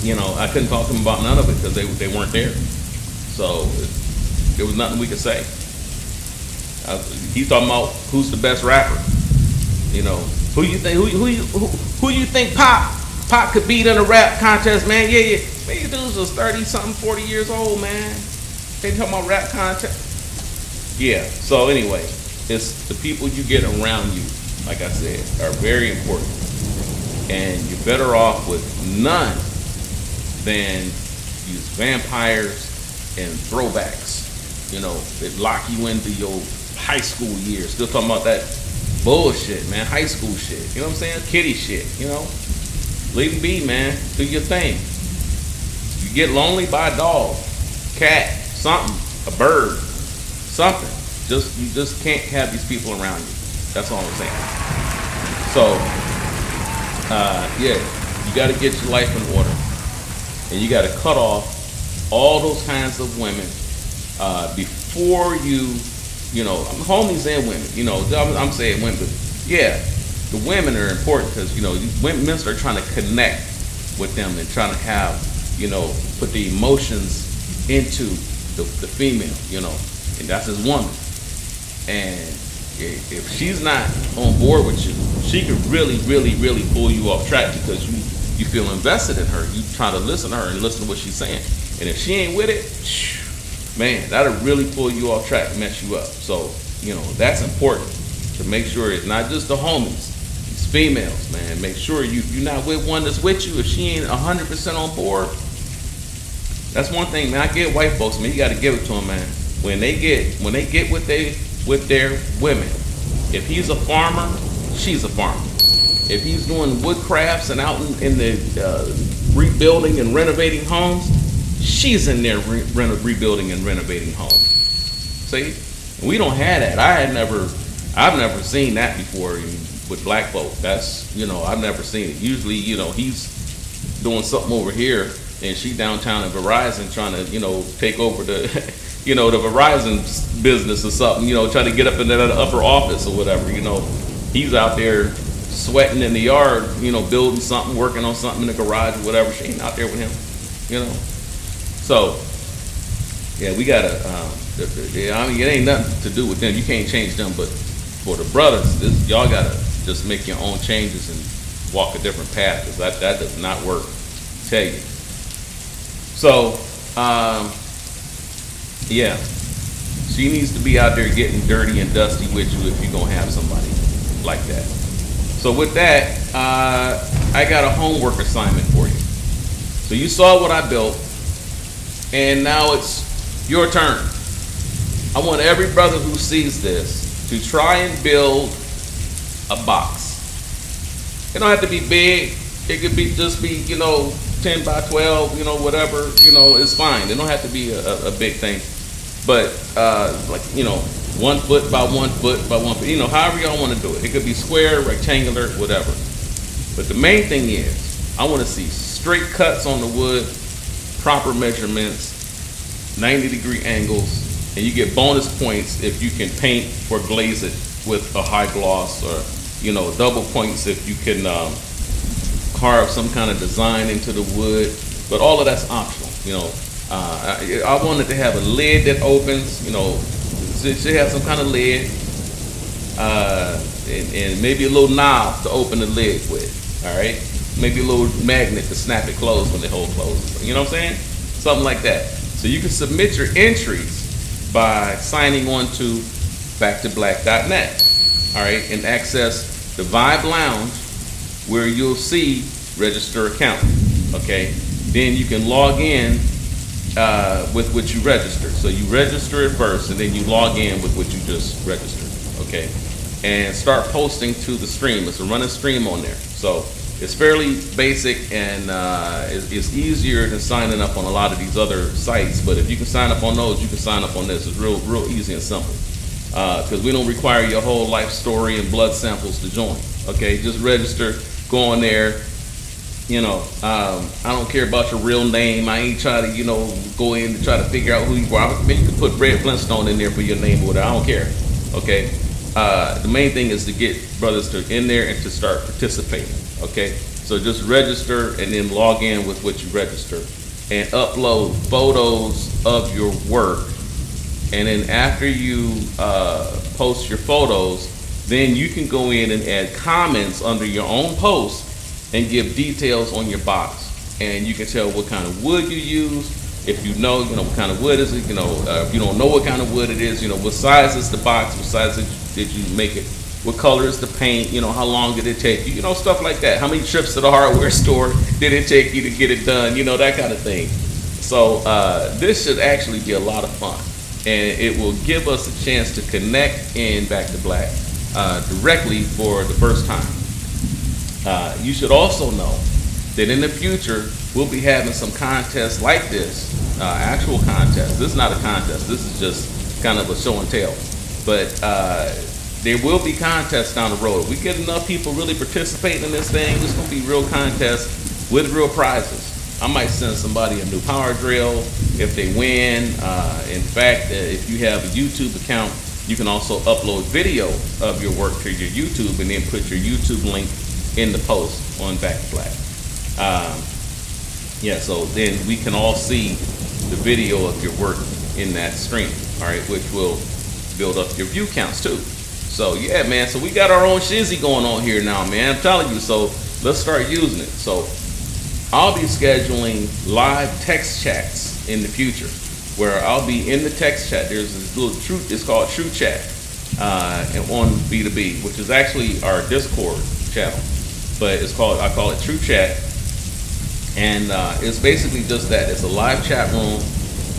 you know, I couldn't talk to them about none of it because they weren't there. So there was nothing we could say. He's talking about who's the best rapper. You know, who you think Pop could beat in a rap contest, man? Yeah. Man, these dudes was 30-something, 40 years old, man. They talking about rap contest. Yeah. So anyway, it's the people you get around you, like I said, are very important, and you're better off with none than use vampires and throwbacks, you know, that lock you into your high school years. Still talking about that bullshit, man, high school shit, you know what I'm saying? Kiddie shit, you know? Leave them be, man. Do your thing. You get lonely, buy a dog, cat, something, a bird, something. You just can't have these people around you. That's all I'm saying. So, yeah, you got to get your life in order. And you got to cut off all those kinds of women before you know, homies and women. You know, I'm saying women, but yeah, the women are important because, you know, men start trying to connect with them and trying to have, you know, put the emotions into the female, you know, and that's his woman. And if she's not on board with you, she could really, really, really pull you off track because you feel invested in her. You try to listen to her and listen to what she's saying. And if she ain't with it, man, that'll really pull you off track and mess you up. So, you know, that's important to make sure it's not just the homies, it's females, man. Make sure you're not with one that's with you if she ain't 100% on board. That's one thing, man. I get white folks, man. You got to give it to them, man. When they get with their women, if he's a farmer, she's a farmer. If he's doing wood crafts and out in the rebuilding and renovating homes, she's in there rebuilding and renovating homes. See, we don't have that. I've never seen that before with black folk. That's, you know, I've never seen it. Usually, you know, he's doing something over here and she downtown at Verizon trying to, you know, take over the, you know, the Verizon business or something, you know, trying to get up in that upper office or whatever, you know. He's out there sweating in the yard, you know, building something, working on something in the garage or whatever. She ain't out there with him, you know. So, yeah, we gotta, I mean, it ain't nothing to do with them. You can't change them, but for the brothers, y'all gotta just make your own changes and walk a different path, because that does not work, I tell you. So, yeah, she needs to be out there getting dirty and dusty with you if you're gonna have somebody like that. So with that, I got a homework assignment for you. So you saw what I built, and now it's your turn. I want every brother who sees this to try and build a box. It don't have to be big. It could be just be, you know, 10 by 12, you know, whatever, you know, it's fine. It don't have to be a big thing. But like, you know, 1 foot by 1 foot by 1 foot, you know, however y'all want to do it. It could be square, rectangular, whatever. But the main thing is, I want to see straight cuts on the wood, proper measurements, 90-degree angles, and you get bonus points if you can paint or glaze it with a high gloss, or, you know, double points if you can carve some kind of design into the wood. But all of that's optional, you know. I wanted to have a lid that opens, you know, it should have some kind of lid, and maybe a little knob to open the lid with, all right? Maybe a little magnet to snap it closed when the hole closes. You know what I'm saying? Something like that. So you can submit your entries by signing on to backtoblack.net, all right, and access the Vibe Lounge where you'll see register account, okay? Then you can log in with what you registered. So you register it first, and then you log in with what you just registered, okay? And start posting to the stream. It's a running stream on there. So it's fairly basic, and it's easier than signing up on a lot of these other sites. But if you can sign up on those, you can sign up on this. It's real easy and simple. Because we don't require your whole life story and blood samples to join, okay? Just register, go on there. You know, I don't care about your real name. I ain't trying to, you know, go in to try to figure out who you are. I mean, you can put Red Flintstone in there for your name or whatever. I don't care. Okay. The main thing is to get brothers to in there and to start participating. Okay. So just register and then log in with what you register and upload photos of your work. And then after you post your photos, then you can go in and add comments under your own post and give details on your box, and you can tell what kind of wood you use. If you know what kind of wood is it, you know, if you don't know what kind of wood it is, you know, what size is the box, what size did you make it, what color is the paint, you know, how long did it take you, you know, stuff like that. How many trips to the hardware store did it take you to get it done, you know, that kind of thing. So this should actually be a lot of fun, and it will give us a chance to connect in Back to Black directly for the first time. You should also know that in the future, we'll be having some contests like this, actual contests. This is not a contest. This is just kind of a show and tell. But there will be contests down the road. We get enough people really participating in this thing, it's going to be real contests with real prizes. I might send somebody a new power drill if they win. In fact, if you have a YouTube account, you can also upload video of your work to your YouTube and then put your YouTube link in the post on Back to Black. Yeah, so then we can all see the video of your work in that stream, all right, which will build up your view counts too. So yeah, man, so we got our own shizzy going on here now, man, I'm telling you. So let's start using it. So I'll be scheduling live text chats in the future where I'll be in the text chat. There's this little it's called True Chat on B2B, which is actually our Discord channel. But I call it True Chat, and it's basically just that. It's a live chat room,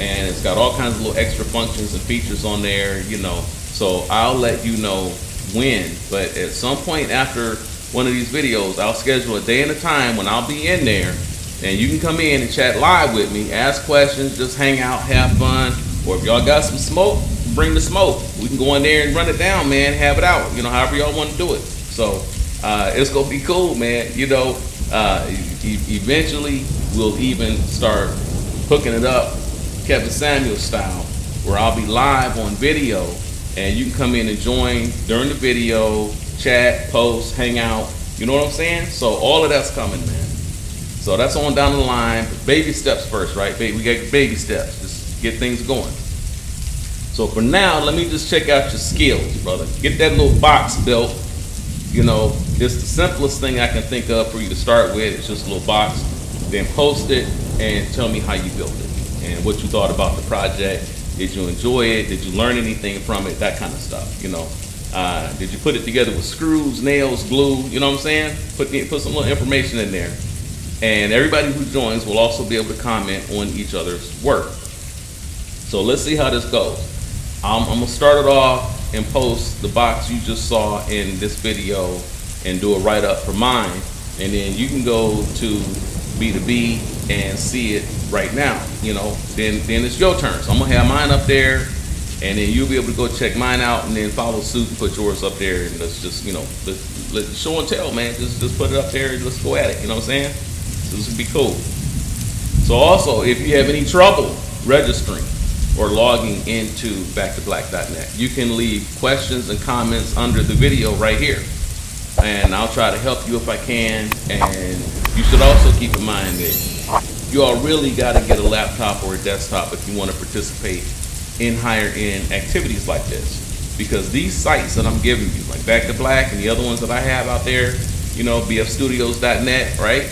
and it's got all kinds of little extra functions and features on there, you know. So I'll let you know when, but at some point after one of these videos, I'll schedule a day and a time when I'll be in there, and you can come in and chat live with me, ask questions, just hang out, have fun, or if y'all got some smoke, bring the smoke. We can go in there and run it down, man, have it out, you know, however y'all want to do it. So it's gonna be cool, man. You know, eventually we'll even start hooking it up Kevin Samuel style, where I'll be live on video and you can come in and join during the video, chat, post, hang out. You know what I'm saying? So all of that's coming, man. So that's on down the line. Baby steps first, right? We got baby steps. Just get things going. So for now, let me just check out your skills, brother. Get that little box built. You know, it's the simplest thing I can think of for you to start with. It's just a little box. Then post it and tell me how you built it and what you thought about the project. Did you enjoy it? Did you learn anything from it? That kind of stuff, you know. Did you put it together with screws, nails, glue? You know what I'm saying? Put some little information in there. And everybody who joins will also be able to comment on each other's work. So let's see how this goes. I'm gonna start it off and post the box you just saw in this video and do a write-up for mine, and then you can go to B2B and see it right now. You know, then it's your turn. So I'm gonna have mine up there, And then you'll be able to go check mine out and then follow suit and put yours up there. And let's just, let's show and tell, man. Just put it up there and let's go at it. You know what I'm saying? So this would be cool. So also, if you have any trouble registering or logging into backtoblack.net, you can leave questions and comments under the video right here. And I'll try to help you if I can. And you should also keep in mind that you all really got to get a laptop or a desktop if you want to participate in higher end activities like this, because these sites that I'm giving you, like Back to Black and the other ones that I have out there, bfstudios.net, right?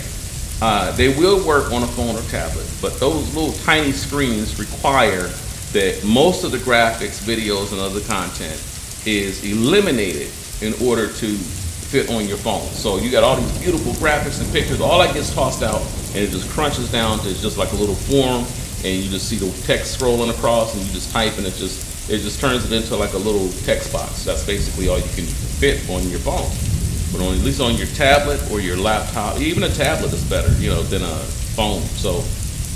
They will work on a phone or tablet, but those little tiny screens require that most of the graphics, videos, and other content is eliminated in order to fit on your phone. So you got all these beautiful graphics and pictures, all that gets tossed out and it just crunches down to just like a little form, and you just see the text scrolling across and you just type and it just turns it into like a little text box. That's basically all you can fit on your phone. But at least on your tablet or your laptop, even a tablet is better, than a phone. So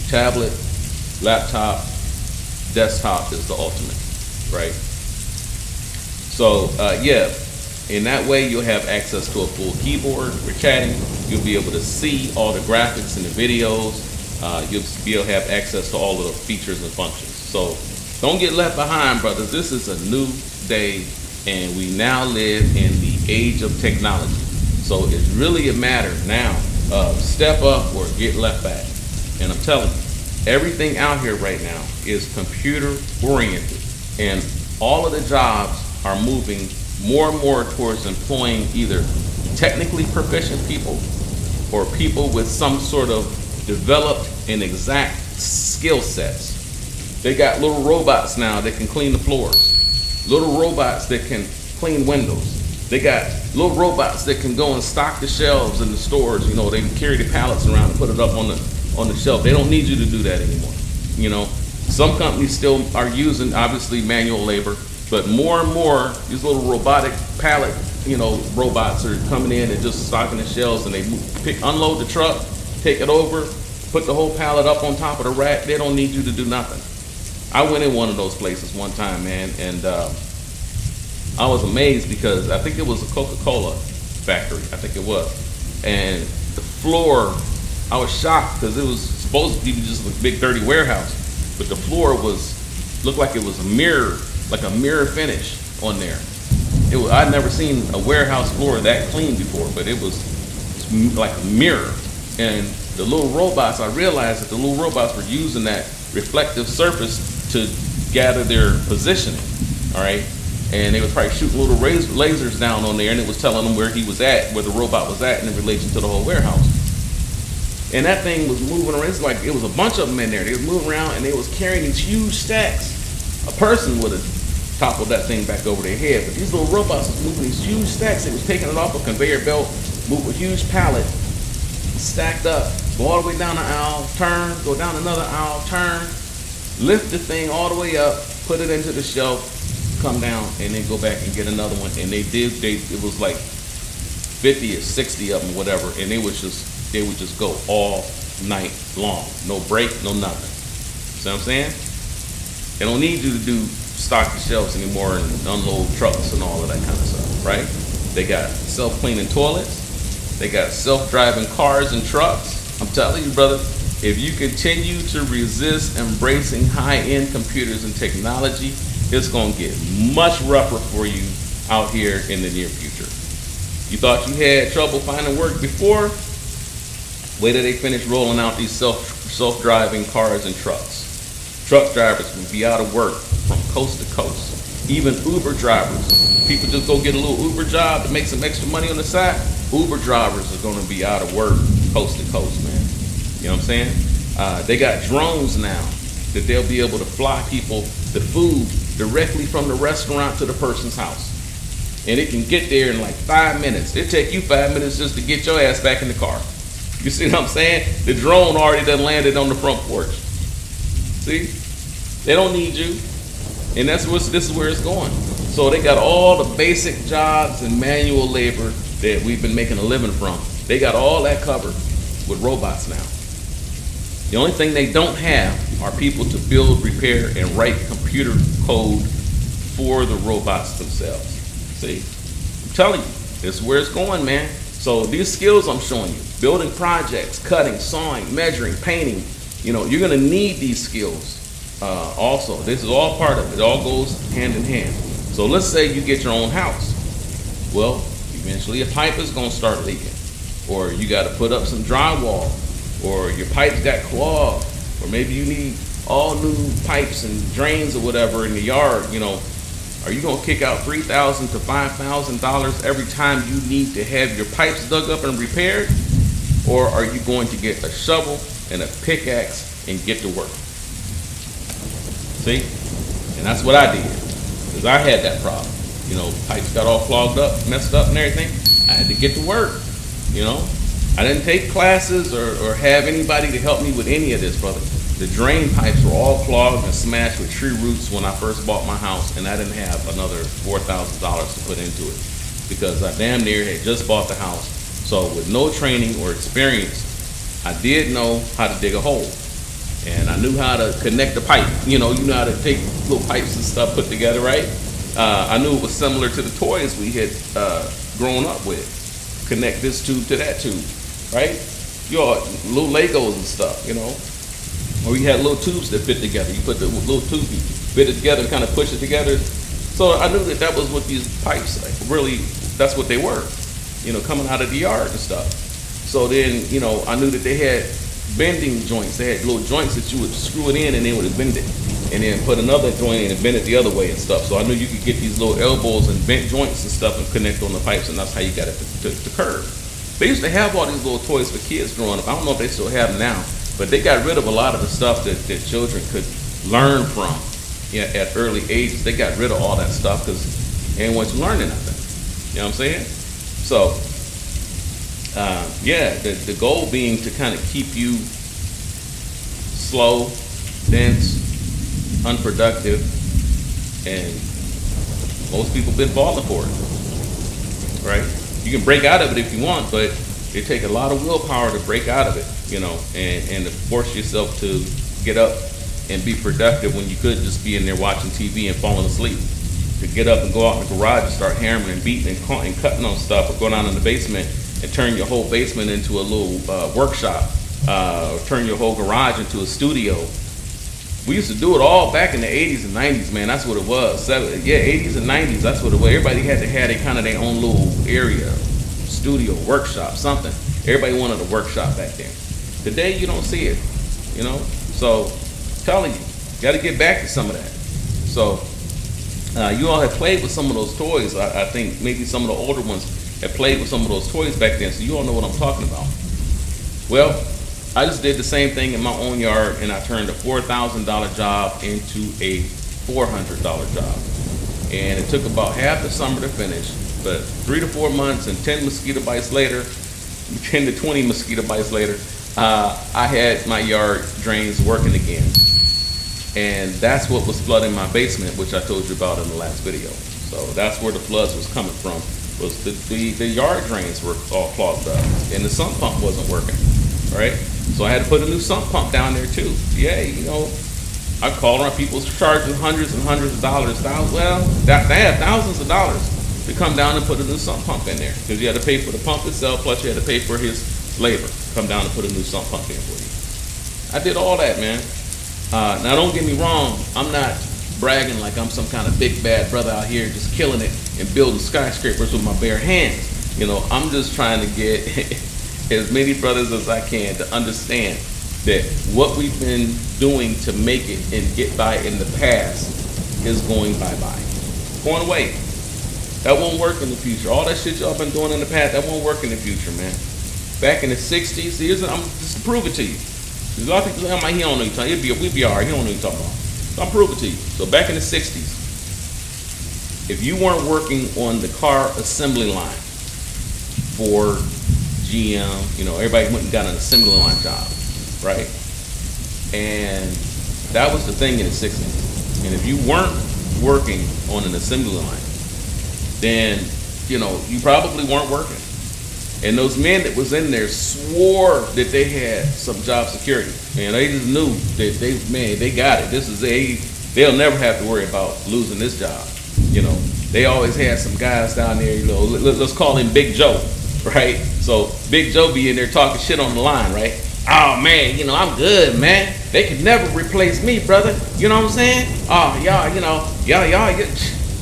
tablet, laptop, desktop is the ultimate, right? So in that way you'll have access to a full keyboard for chatting. You'll be able to see all the graphics and the videos. You'll be able to have access to all of the features and functions. So don't get left behind, brothers. This is a new day, and we now live in the age of technology. So it's really a matter now of step up or get left back. And I'm telling you, everything out here right now is computer oriented, and all of the jobs are moving more and more towards employing either technically proficient people or people with some sort of developed and exact skill sets. They got little robots now that can clean the floors, little robots that can clean windows. They got little robots that can go and stock the shelves in the stores. They can carry the pallets around and put it up on the shelf. They don't need you to do that anymore. Some companies still are using obviously manual labor, but more and more these little robotic pallet robots are coming in and just stocking the shelves, and they unload the truck, take it over, put the whole pallet up on top of the rack. They don't need you to do nothing. I went in one of those places one time, man, and I was amazed because I think it was a Coca-Cola factory. I think it was. And the floor, I was shocked because it was supposed to be just a big dirty warehouse, but the floor looked like it was a mirror, like a mirror finish on there. I'd never seen a warehouse floor that clean before, but it was like a mirror. And the little robots, I realized that the little robots were using that reflective surface to gather their positioning, all right? And they were probably shooting little lasers down on there, and it was telling them where he was at, where the robot was at in relation to the whole warehouse. And that thing was moving around. It's like it was a bunch of them in there. They was moving around, and they was carrying these huge stacks. A person would have toppled that thing back over their head, but these little robots was moving these huge stacks. They was taking it off a conveyor belt, move a huge pallet, stacked up, go all the way down the aisle, turn, go down another aisle, turn, lift the thing all the way up, put it into the shelf, come down, and then go back and get another one. And it was like 50 or 60 of them, whatever, and they would just go all night long. No break, no nothing. See what I'm saying? They don't need you to do stock the shelves anymore and unload trucks and all of that kind of stuff, right? They got self-cleaning toilets. They got self-driving cars and trucks. I'm telling you, brother, if you continue to resist embracing high-end computers and technology, it's going to get much rougher for you out here in the near future. You thought you had trouble finding work before? Wait till they finish rolling out these self-driving cars and trucks. Truck drivers will be out of work from coast to coast. Even Uber drivers. People just go get a little Uber job to make some extra money on the side. Uber drivers are going to be out of work coast to coast, man. You know what I'm saying? They got drones now that they'll be able to fly people the food directly from the restaurant to the person's house. And it can get there in like 5 minutes. It'll take you 5 minutes just to get your ass back in the car. You see what I'm saying? The drone already done landed on the front porch. See? They don't need you. And this is where it's going. So they got all the basic jobs and manual labor that we've been making a living from. They got all that covered with robots now. The only thing they don't have are people to build, repair, and write computer code before the robots themselves. See, I'm telling you, this is where it's going, man. So these skills I'm showing you, building projects, cutting, sawing, measuring, painting, you know, you're gonna need these skills also. This is all part of it. It all goes hand in hand. So let's say you get your own house. Well, eventually a pipe is gonna start leaking, or you gotta put up some drywall, or your pipes got clogged, or maybe you need all new pipes and drains or whatever in the yard. You know, are you gonna kick out $3,000 to $5,000 every time you need to have your pipes dug up and repaired? Or are you going to get a shovel and a pickaxe and get to work? See? And that's what I did, because I had that problem. You know, pipes got all clogged up, messed up and everything. I had to get to work, you know? I didn't take classes or have anybody to help me with any of this, brother. The drain pipes were all clogged and smashed with tree roots when I first bought my house, and I didn't have another $4,000 to put into it because I damn near had just bought the house. So with no training or experience, I did know how to dig a hole, and I knew how to connect the pipe. You know how to take little pipes and stuff put together, right? I knew it was similar to the toys we had grown up with. Connect this tube to that tube, right? Little Legos and stuff, you know. Or you had little tubes that fit together. You put the little tube, you fit it together, and kind of push it together. So I knew that was what these pipes, like, really, that's what they were, you know, coming out of the yard and stuff. So then, you know, I knew that they had bending joints. They had little joints that you would screw it in and they would bend it. And then put another joint in and bend it the other way and stuff. So I knew you could get these little elbows and bent joints and stuff and connect on the pipes, and that's how you got it to curve. They used to have all these little toys for kids growing up. I don't know if they still have them now. But they got rid of a lot of the stuff that children could learn from, at early ages. They got rid of all that stuff because they didn't want you learning nothing. You know what I'm saying? So, the goal being to kind of keep you slow, dense, unproductive, and most people been falling for it, right? You can break out of it if you want, but it take a lot of willpower to break out of it, you know, and to force yourself to get up and be productive when you could just be in there watching TV and falling asleep. To get up and go out in the garage and start hammering and beating and cutting on stuff, or go down in the basement and turn your whole basement into a little workshop, or turn your whole garage into a studio. We used to do it all back in the 80s and 90s, man. That's what it was. 80s and 90s, that's what it was. Everybody had to have their own little area. Studio, workshop, something. Everybody wanted a workshop back then. Today, you don't see it, you know? So, I'm telling you, got to get back to some of that. So, you all have played with some of those toys. I think maybe some of the older ones have played with some of those toys back then, so you all know what I'm talking about. Well, I just did the same thing in my own yard, and I turned a $4,000 job into a $400 job. And it took about half the summer to finish. But 3 to 4 months and 10 mosquito bites later, 10 to 20 mosquito bites later, I had my yard drains working again. And that's what was flooding my basement, which I told you about in the last video. So that's where the floods was coming from, was the yard drains were all clogged up and the sump pump wasn't working, right? So I had to put a new sump pump down there too. Yeah, you know, I called around, people charging hundreds and hundreds of dollars. They had thousands of dollars to come down and put a new sump pump in there, because you had to pay for the pump itself, plus you had to pay for his labor. Come down and put a new sump pump in for you. I did all that, man. Now don't get me wrong, I'm not bragging like I'm some kind of big bad brother out here just killing it and building skyscrapers with my bare hands. You know, I'm just trying to get as many brothers as I can to understand that what we've been doing to make it and get by in the past is going bye-bye. Going away. That won't work in the future. All that shit y'all been doing in the past, that won't work in the future, man. Back in the 60s, I'm just to prove it to you. There's a lot of people say, he don't know what you're talking about. We'll be all right. He don't know what you're talking about. So I'll prove it to you. So back in the 60s, if you weren't working on the car assembly line for GM, you know, everybody went and got an assembly line job, right? And that was the thing in the 60s. And if you weren't working on an assembly line, then, you know, you probably weren't working. And those men that was in there swore that they had some job security. And they just knew that they got it. They'll never have to worry about losing this job. You know, they always had some guys down there, you know, let's call him Big Joe, right? So Big Joe be in there talking shit on the line, right? Oh man, you know, I'm good, man. They could never replace me, brother. You know what I'm saying? Oh, y'all, you know, y'all,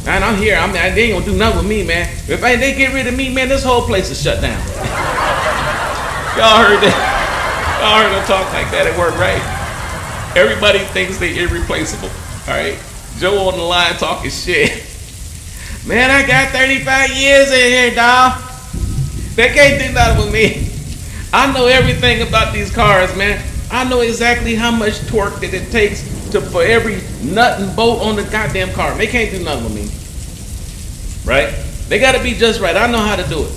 man, I'm here. I mean, they ain't gonna do nothing with me, man. If they get rid of me, man, this whole place is shut down. Y'all heard that? Y'all heard them talk like that at work, right? Everybody thinks they irreplaceable, all right? Joe on the line talking shit. Man, I got 35 years in here, dawg. They can't do nothing with me. I know everything about these cars, man. I know exactly how much torque that it takes for every nut and bolt on the goddamn car. They can't do nothing with me, right? They got to be just right. I know how to do it.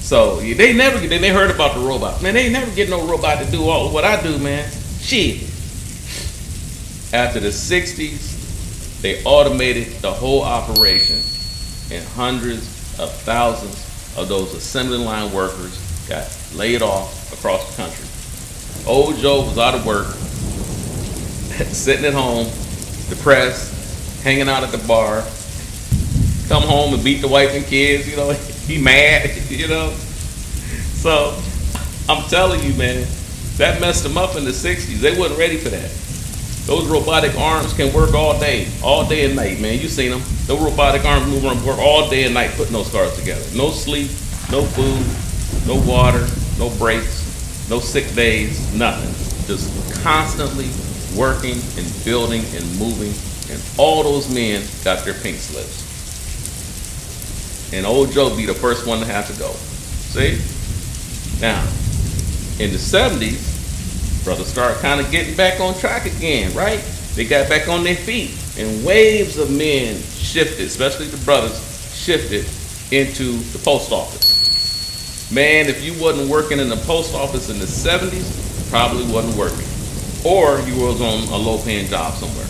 So they heard about the robot. Man, they never get no robot to do all of what I do, man. Shit. After the 60s, they automated the whole operation, and hundreds of thousands of those assembly line workers got laid off across the country. Old Joe was out of work, sitting at home, depressed, hanging out at the bar, come home and beat the wife and kids, you know, he mad, you know. So I'm telling you, man, that messed them up in the 60s. They wasn't ready for that. Those robotic arms can work all day and night, man. You seen them. Those robotic arms work all day and night putting those cars together. No sleep, no food, no water, no breaks, no sick days, nothing. Just constantly working and building and moving, and all those men got their pink slips. And old Joe be the first one to have to go. See? Now, in the 70s, brothers started kind of getting back on track again, right? They got back on their feet, and waves of men shifted, especially the brothers, shifted into the post office. Man, if you wasn't working in the post office in the 70s, you probably wasn't working. Or you was on a low-paying job somewhere.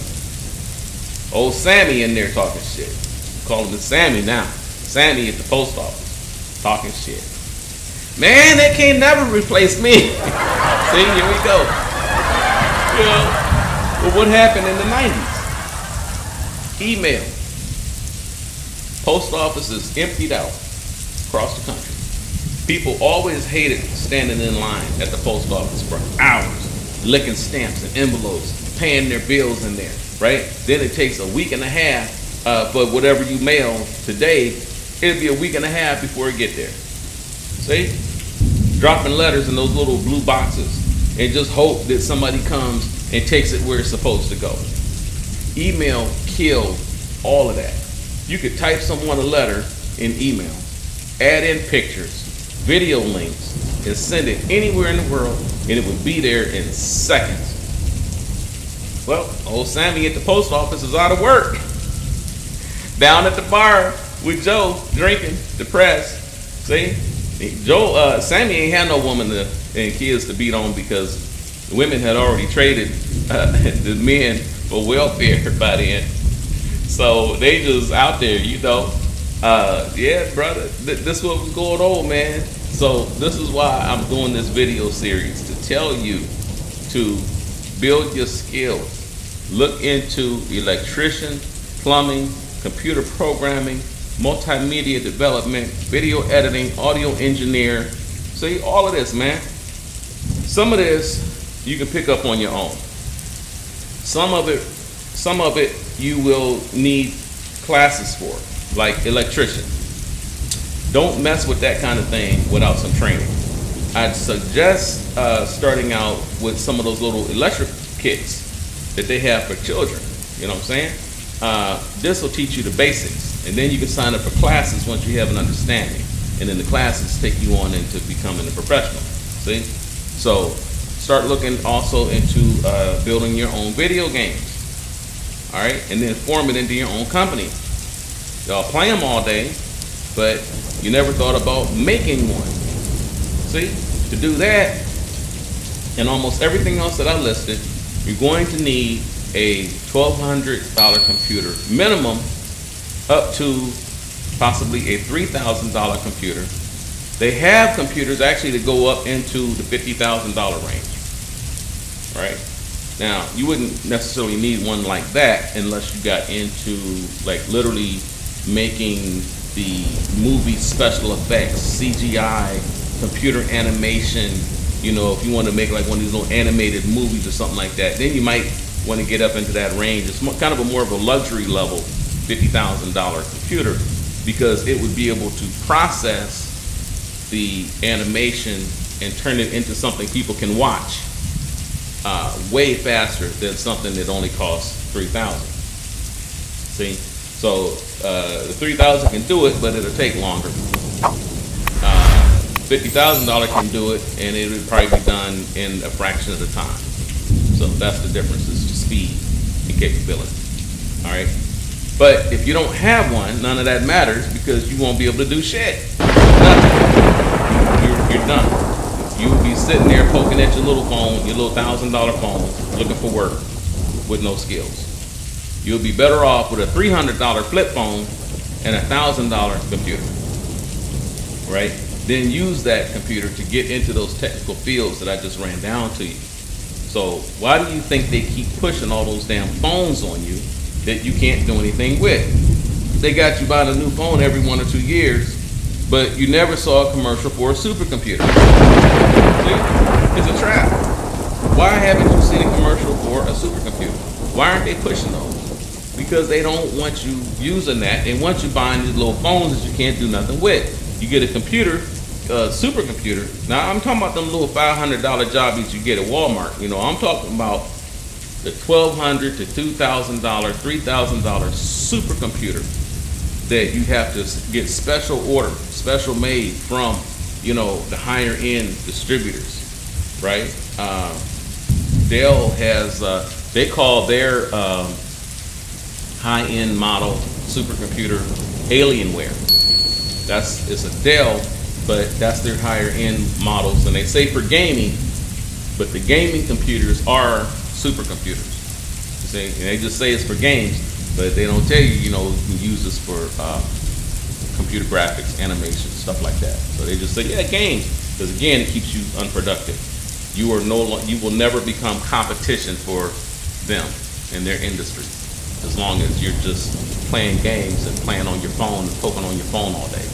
Old Sammy in there talking shit. Call him Sammy now. Sammy at the post office talking shit. Man, they can't never replace me. See, here we go. You know, well, what happened in the 90s? Email. Post offices emptied out across the country. People always hated standing in line at the post office for hours, licking stamps and envelopes, paying their bills in there, right? Then it takes a week and a half for whatever you mail today. It'll be a week and a half before it get there. See? Dropping letters in those little blue boxes and just hope that somebody comes and takes it where it's supposed to go. Email killed all of that. You could type someone a letter in email, add in pictures, video links, and send it anywhere in the world, and it would be there in seconds. Well, old Sammy at the post office is out of work. Down at the bar with Joe, drinking, depressed. See? Sammy ain't had no woman and kids to beat on because the women had already traded the men for welfare by then. So they just out there, you know. Yeah, brother, this is what was going on, man. So this is why I'm doing this video series, to tell you to build your skills. Look into electrician, plumbing, computer programming, multimedia development, video editing, audio engineer. See, all of this, man. Some of this you can pick up on your own. Some of it you will need classes for, like electrician. Don't mess with that kind of thing without some training. I'd suggest starting out with some of those little electric kits that they have for children. You know what I'm saying? This will teach you the basics, and then you can sign up for classes once you have an understanding, and then the classes take you on into becoming a professional. See? So start looking also into building your own video games. All right, and then form it into your own company. Y'all play them all day, but you never thought about making one. See, to do that, and almost everything else that I listed, you're going to need a $1,200 computer, minimum, up to possibly a $3,000 computer. They have computers actually that go up into the $50,000 range, right? Now, you wouldn't necessarily need one like that unless you got into like literally making the movie special effects, CGI, computer animation. You know, if you want to make like one of these little animated movies or something like that, then you might want to get up into that range. It's kind of a more of a luxury level $50,000 computer, because it would be able to process the animation and turn it into something people can watch way faster than something that only costs $3,000. See, so the $3,000 can do it, but it'll take longer. $50,000 can do it, and it would probably be done in a fraction of the time. So that's the difference, is speed and capability. All right. But if you don't have one, none of that matters, because you won't be able to do shit. Nothing. You're done. You will be sitting there poking at your little phone, your little $1,000 phone, looking for work with no skills. You'll be better off with a $300 flip phone and a $1,000 computer, right? Then use that computer to get into those technical fields that I just ran down to you. So why do you think they keep pushing all those damn phones on you that you can't do anything with? They got you buying a new phone every 1 or 2 years, but you never saw a commercial for a supercomputer. See? It's a trap. Why haven't you seen a commercial for a supercomputer? Why aren't they pushing those? Because they don't want you using that. They want you buying these little phones that you can't do nothing with. You get a computer, supercomputer. Now I'm talking about them little $500 jobbies you get at Walmart. You know, I'm talking about the $1,200 to $2,000, $3,000 supercomputer that you have to get special order, special made from, you know, the higher end distributors, right? Dell has, they call their high end model supercomputer Alienware. It's a Dell, but that's their higher end models, and they say for gaming, but the gaming computers are supercomputers. You see, and they just say it's for games, but they don't tell you, you know, you can use this for computer graphics, animation, stuff like that. So they just say, yeah, games, because again, it keeps you unproductive. You will never become competition for them in their industry, as long as you're just playing games and playing on your phone and poking on your phone all day.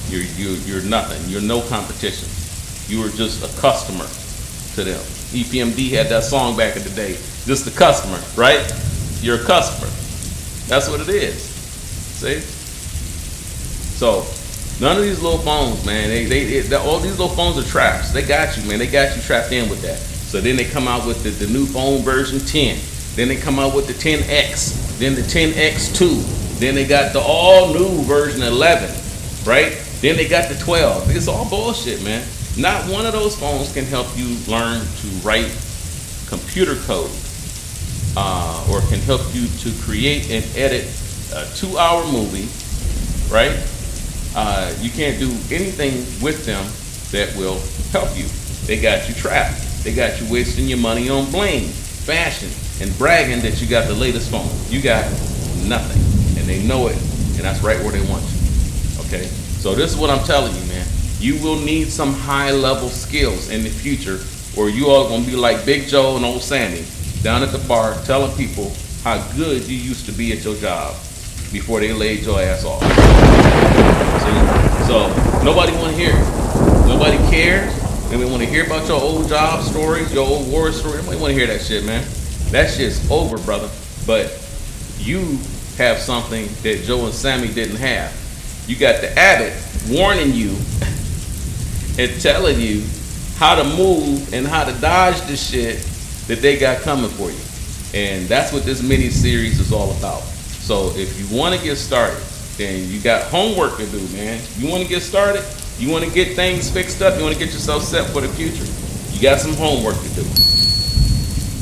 You're nothing. You're no competition. You are just a customer to them. EPMD had that song back in the day, just a customer, right? You're a customer. That's what it is. See? So none of these little phones, man, all these little phones are traps. They got you, man. They got you trapped in with that. So then they come out with the new phone version 10. Then they come out with the 10X. Then the 10X2. Then they got the all new version 11, right? Then they got the 12. It's all bullshit, man. Not one of those phones can help you learn to write computer code, or can help you to create and edit a 2-hour movie, right? You can't do anything with them that will help you. They got you trapped. They got you wasting your money on bling, fashion, and bragging that you got the latest phone. You got nothing, and they know it, and that's right where they want you, okay? So this is what I'm telling you, man. You will need some high-level skills in the future, or you are going to be like Big Joe and old Sammy down at the bar telling people how good you used to be at your job before they laid your ass off. See? So nobody want to hear it. Nobody cares. And we want to hear about your old job stories, your old war stories. Nobody want to hear that shit, man. That shit's over, brother. But you have something that Joe and Sammy didn't have. You got the Abbott warning you and telling you how to move and how to dodge the shit that they got coming for you. And that's what this mini series is all about. So if you want to get started, then you got homework to do, man. You want to get started? You want to get things fixed up? You want to get yourself set for the future? You got some homework to do,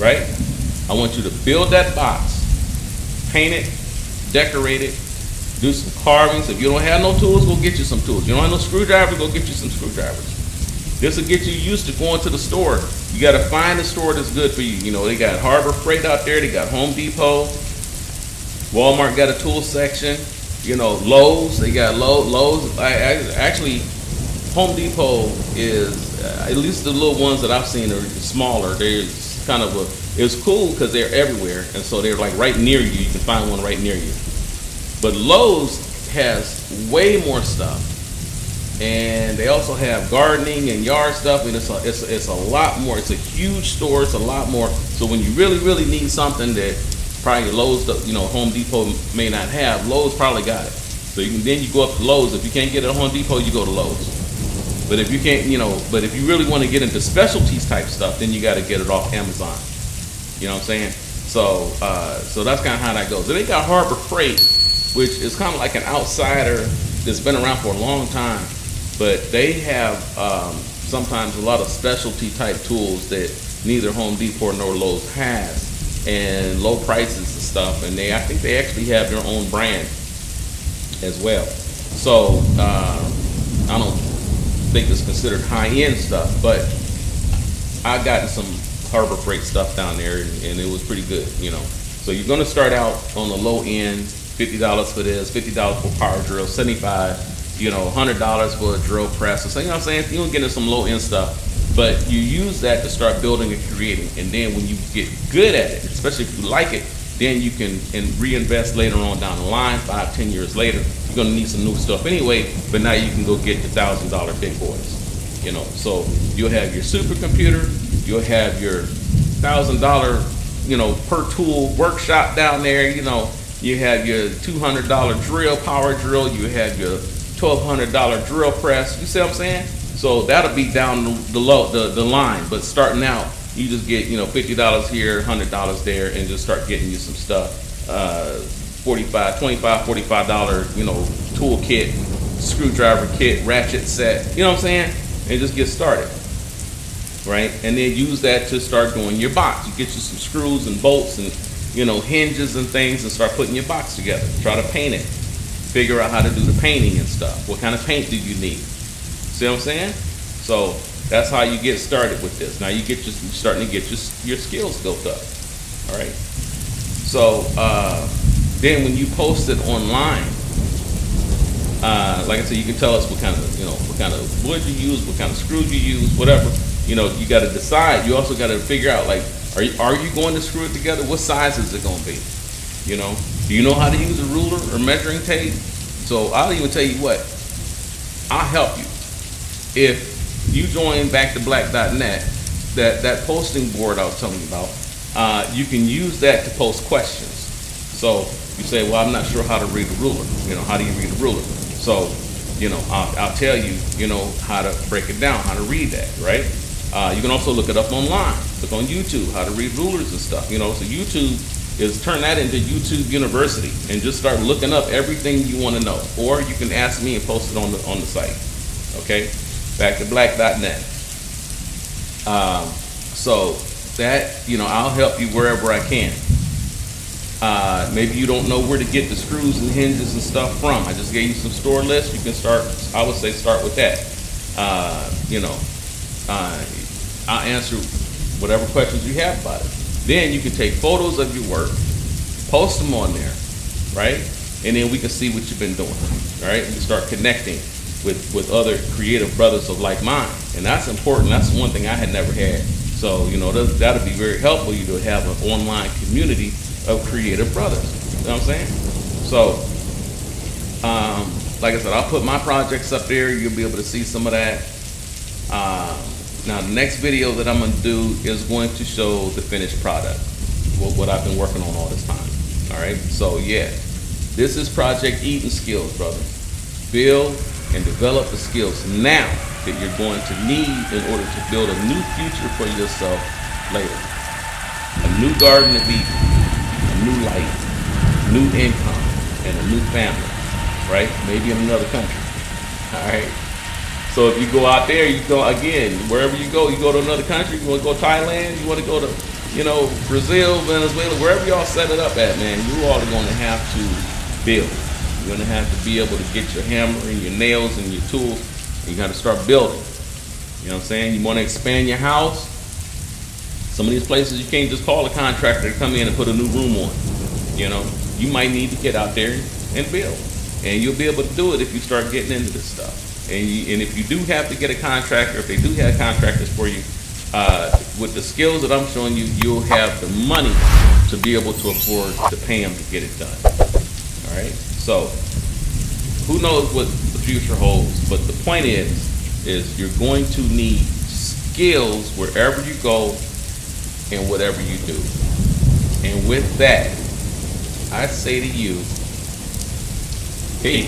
right? I want you to build that box, paint it, decorate it, do some carvings. If you don't have no tools, go get you some tools. You don't have no screwdriver, go get you some screwdrivers. This will get you used to going to the store. You got to find a store that's good for you. You know, they got Harbor Freight out there. They got Home Depot. Walmart got a tool section. You know, Lowe's. They got Lowe's. Actually, Home Depot is at least the little ones that I've seen are smaller. There's kind of it's cool because they're everywhere, and so they're like right near you. You can find one right near you. But Lowe's has way more stuff, and they also have gardening and yard stuff, and it's a lot more. It's a huge store. It's a lot more. So when you really need something that probably Lowe's, Home Depot may not have, Lowe's probably got it. So then you go up to Lowe's. If you can't get it at Home Depot, you go to Lowe's. But if you can't, but if you really want to get into specialties type stuff, then you got to get it off Amazon. You know what I'm saying? So that's kind of how that goes. Then they got Harbor Freight, which is kind of like an outsider that's been around for a long time, but they have sometimes a lot of specialty type tools that neither Home Depot nor Lowe's has, and low prices and stuff. And I think they actually have their own brand as well. So I don't think it's considered high-end stuff, but I gotten some Harbor Freight stuff down there, and it was pretty good, So you're going to start out on the low end, $50 for this, $50 for power drill, $75, $100 for a drill press. So you know what I'm saying? You're going to get into some low end stuff, but you use that to start building and creating. And then when you get good at it, especially if you like it, then you can reinvest later on down the line, 5-10 years later. You're going to need some new stuff anyway, but now you can go get the $1,000 big boys. So you'll have your supercomputer, you'll have your $1,000, per tool workshop down there. You have your $200 drill, power drill. You have your $1,200 drill press. You see what I'm saying? So that'll be down the line. But starting out, you just get $50 here, $100 there, and just start getting you some stuff. $45 tool kit, screwdriver kit, ratchet set. You know what I'm saying? And just get started. Right? And then use that to start doing your box. You get you some screws and bolts and hinges and things, and start putting your box together. Try to paint it. Figure out how to do the painting and stuff. What kind of paint do you need? See what I'm saying? So that's how you get started with this. Now you're starting to get your skills built up. All right. So then when you post it online, like I said, you can tell us what kind of wood you use, what kind of screws you use, whatever. You got to decide. You also got to figure out, like, are you going to screw it together? What size is it going to be? Do you know how to use a ruler or measuring tape? So I'll even tell you what, I'll help you. If you join backtoblack.net, that posting board I was telling you about, you can use that to post questions. So you say, well, I'm not sure how to read a ruler. How do you read a ruler? So, I'll tell you, how to break it down, how to read that, right? You can also look it up online. Look on YouTube, how to read rulers and stuff. So YouTube turn that into YouTube University and just start looking up everything you want to know. Or you can ask me and post it on the site. Okay? Backtoblack.net. So that, I'll help you wherever I can. Maybe you don't know where to get the screws and hinges and stuff from. I just gave you some store lists. You can start, I would say start with that. I'll answer whatever questions you have about it. Then you can take photos of your work, post them on there, right? And then we can see what you've been doing, all right? We can start connecting with other creative brothers of like mind. And that's important. That's one thing I had never had. So, that'll be very helpful, you to have an online community of creative brothers. You know what I'm saying? So, like I said, I'll put my projects up there. You'll be able to see some of that. Now, the next video that I'm going to do is going to show the finished product, what I've been working on all this time. All right? So, yeah, this is Project Eden Skills, brother. Build and develop the skills now that you're going to need in order to build a new future for yourself later. A new Garden of Eden, a new life, new income, and a new family, right? Maybe in another country. All right? So if you go out there, you go again, wherever you go to another country, you want to go to Thailand, you want to go to, Brazil, Venezuela, wherever y'all set it up at, man, you all are going to have to build. You're going to have to be able to get your hammer and your nails and your tools, and you got to start building. You know what I'm saying? You want to expand your house. Some of these places you can't just call a contractor to come in and put a new room on. You might need to get out there and build. And you'll be able to do it if you start getting into this stuff. And if you do have to get a contractor, if they do have contractors for you, with the skills that I'm showing you, you'll have the money to be able to afford to pay them to get it done. All right. So who knows what the future holds? But the point is you're going to need skills wherever you go and whatever you do. And with that, I say to you, hey.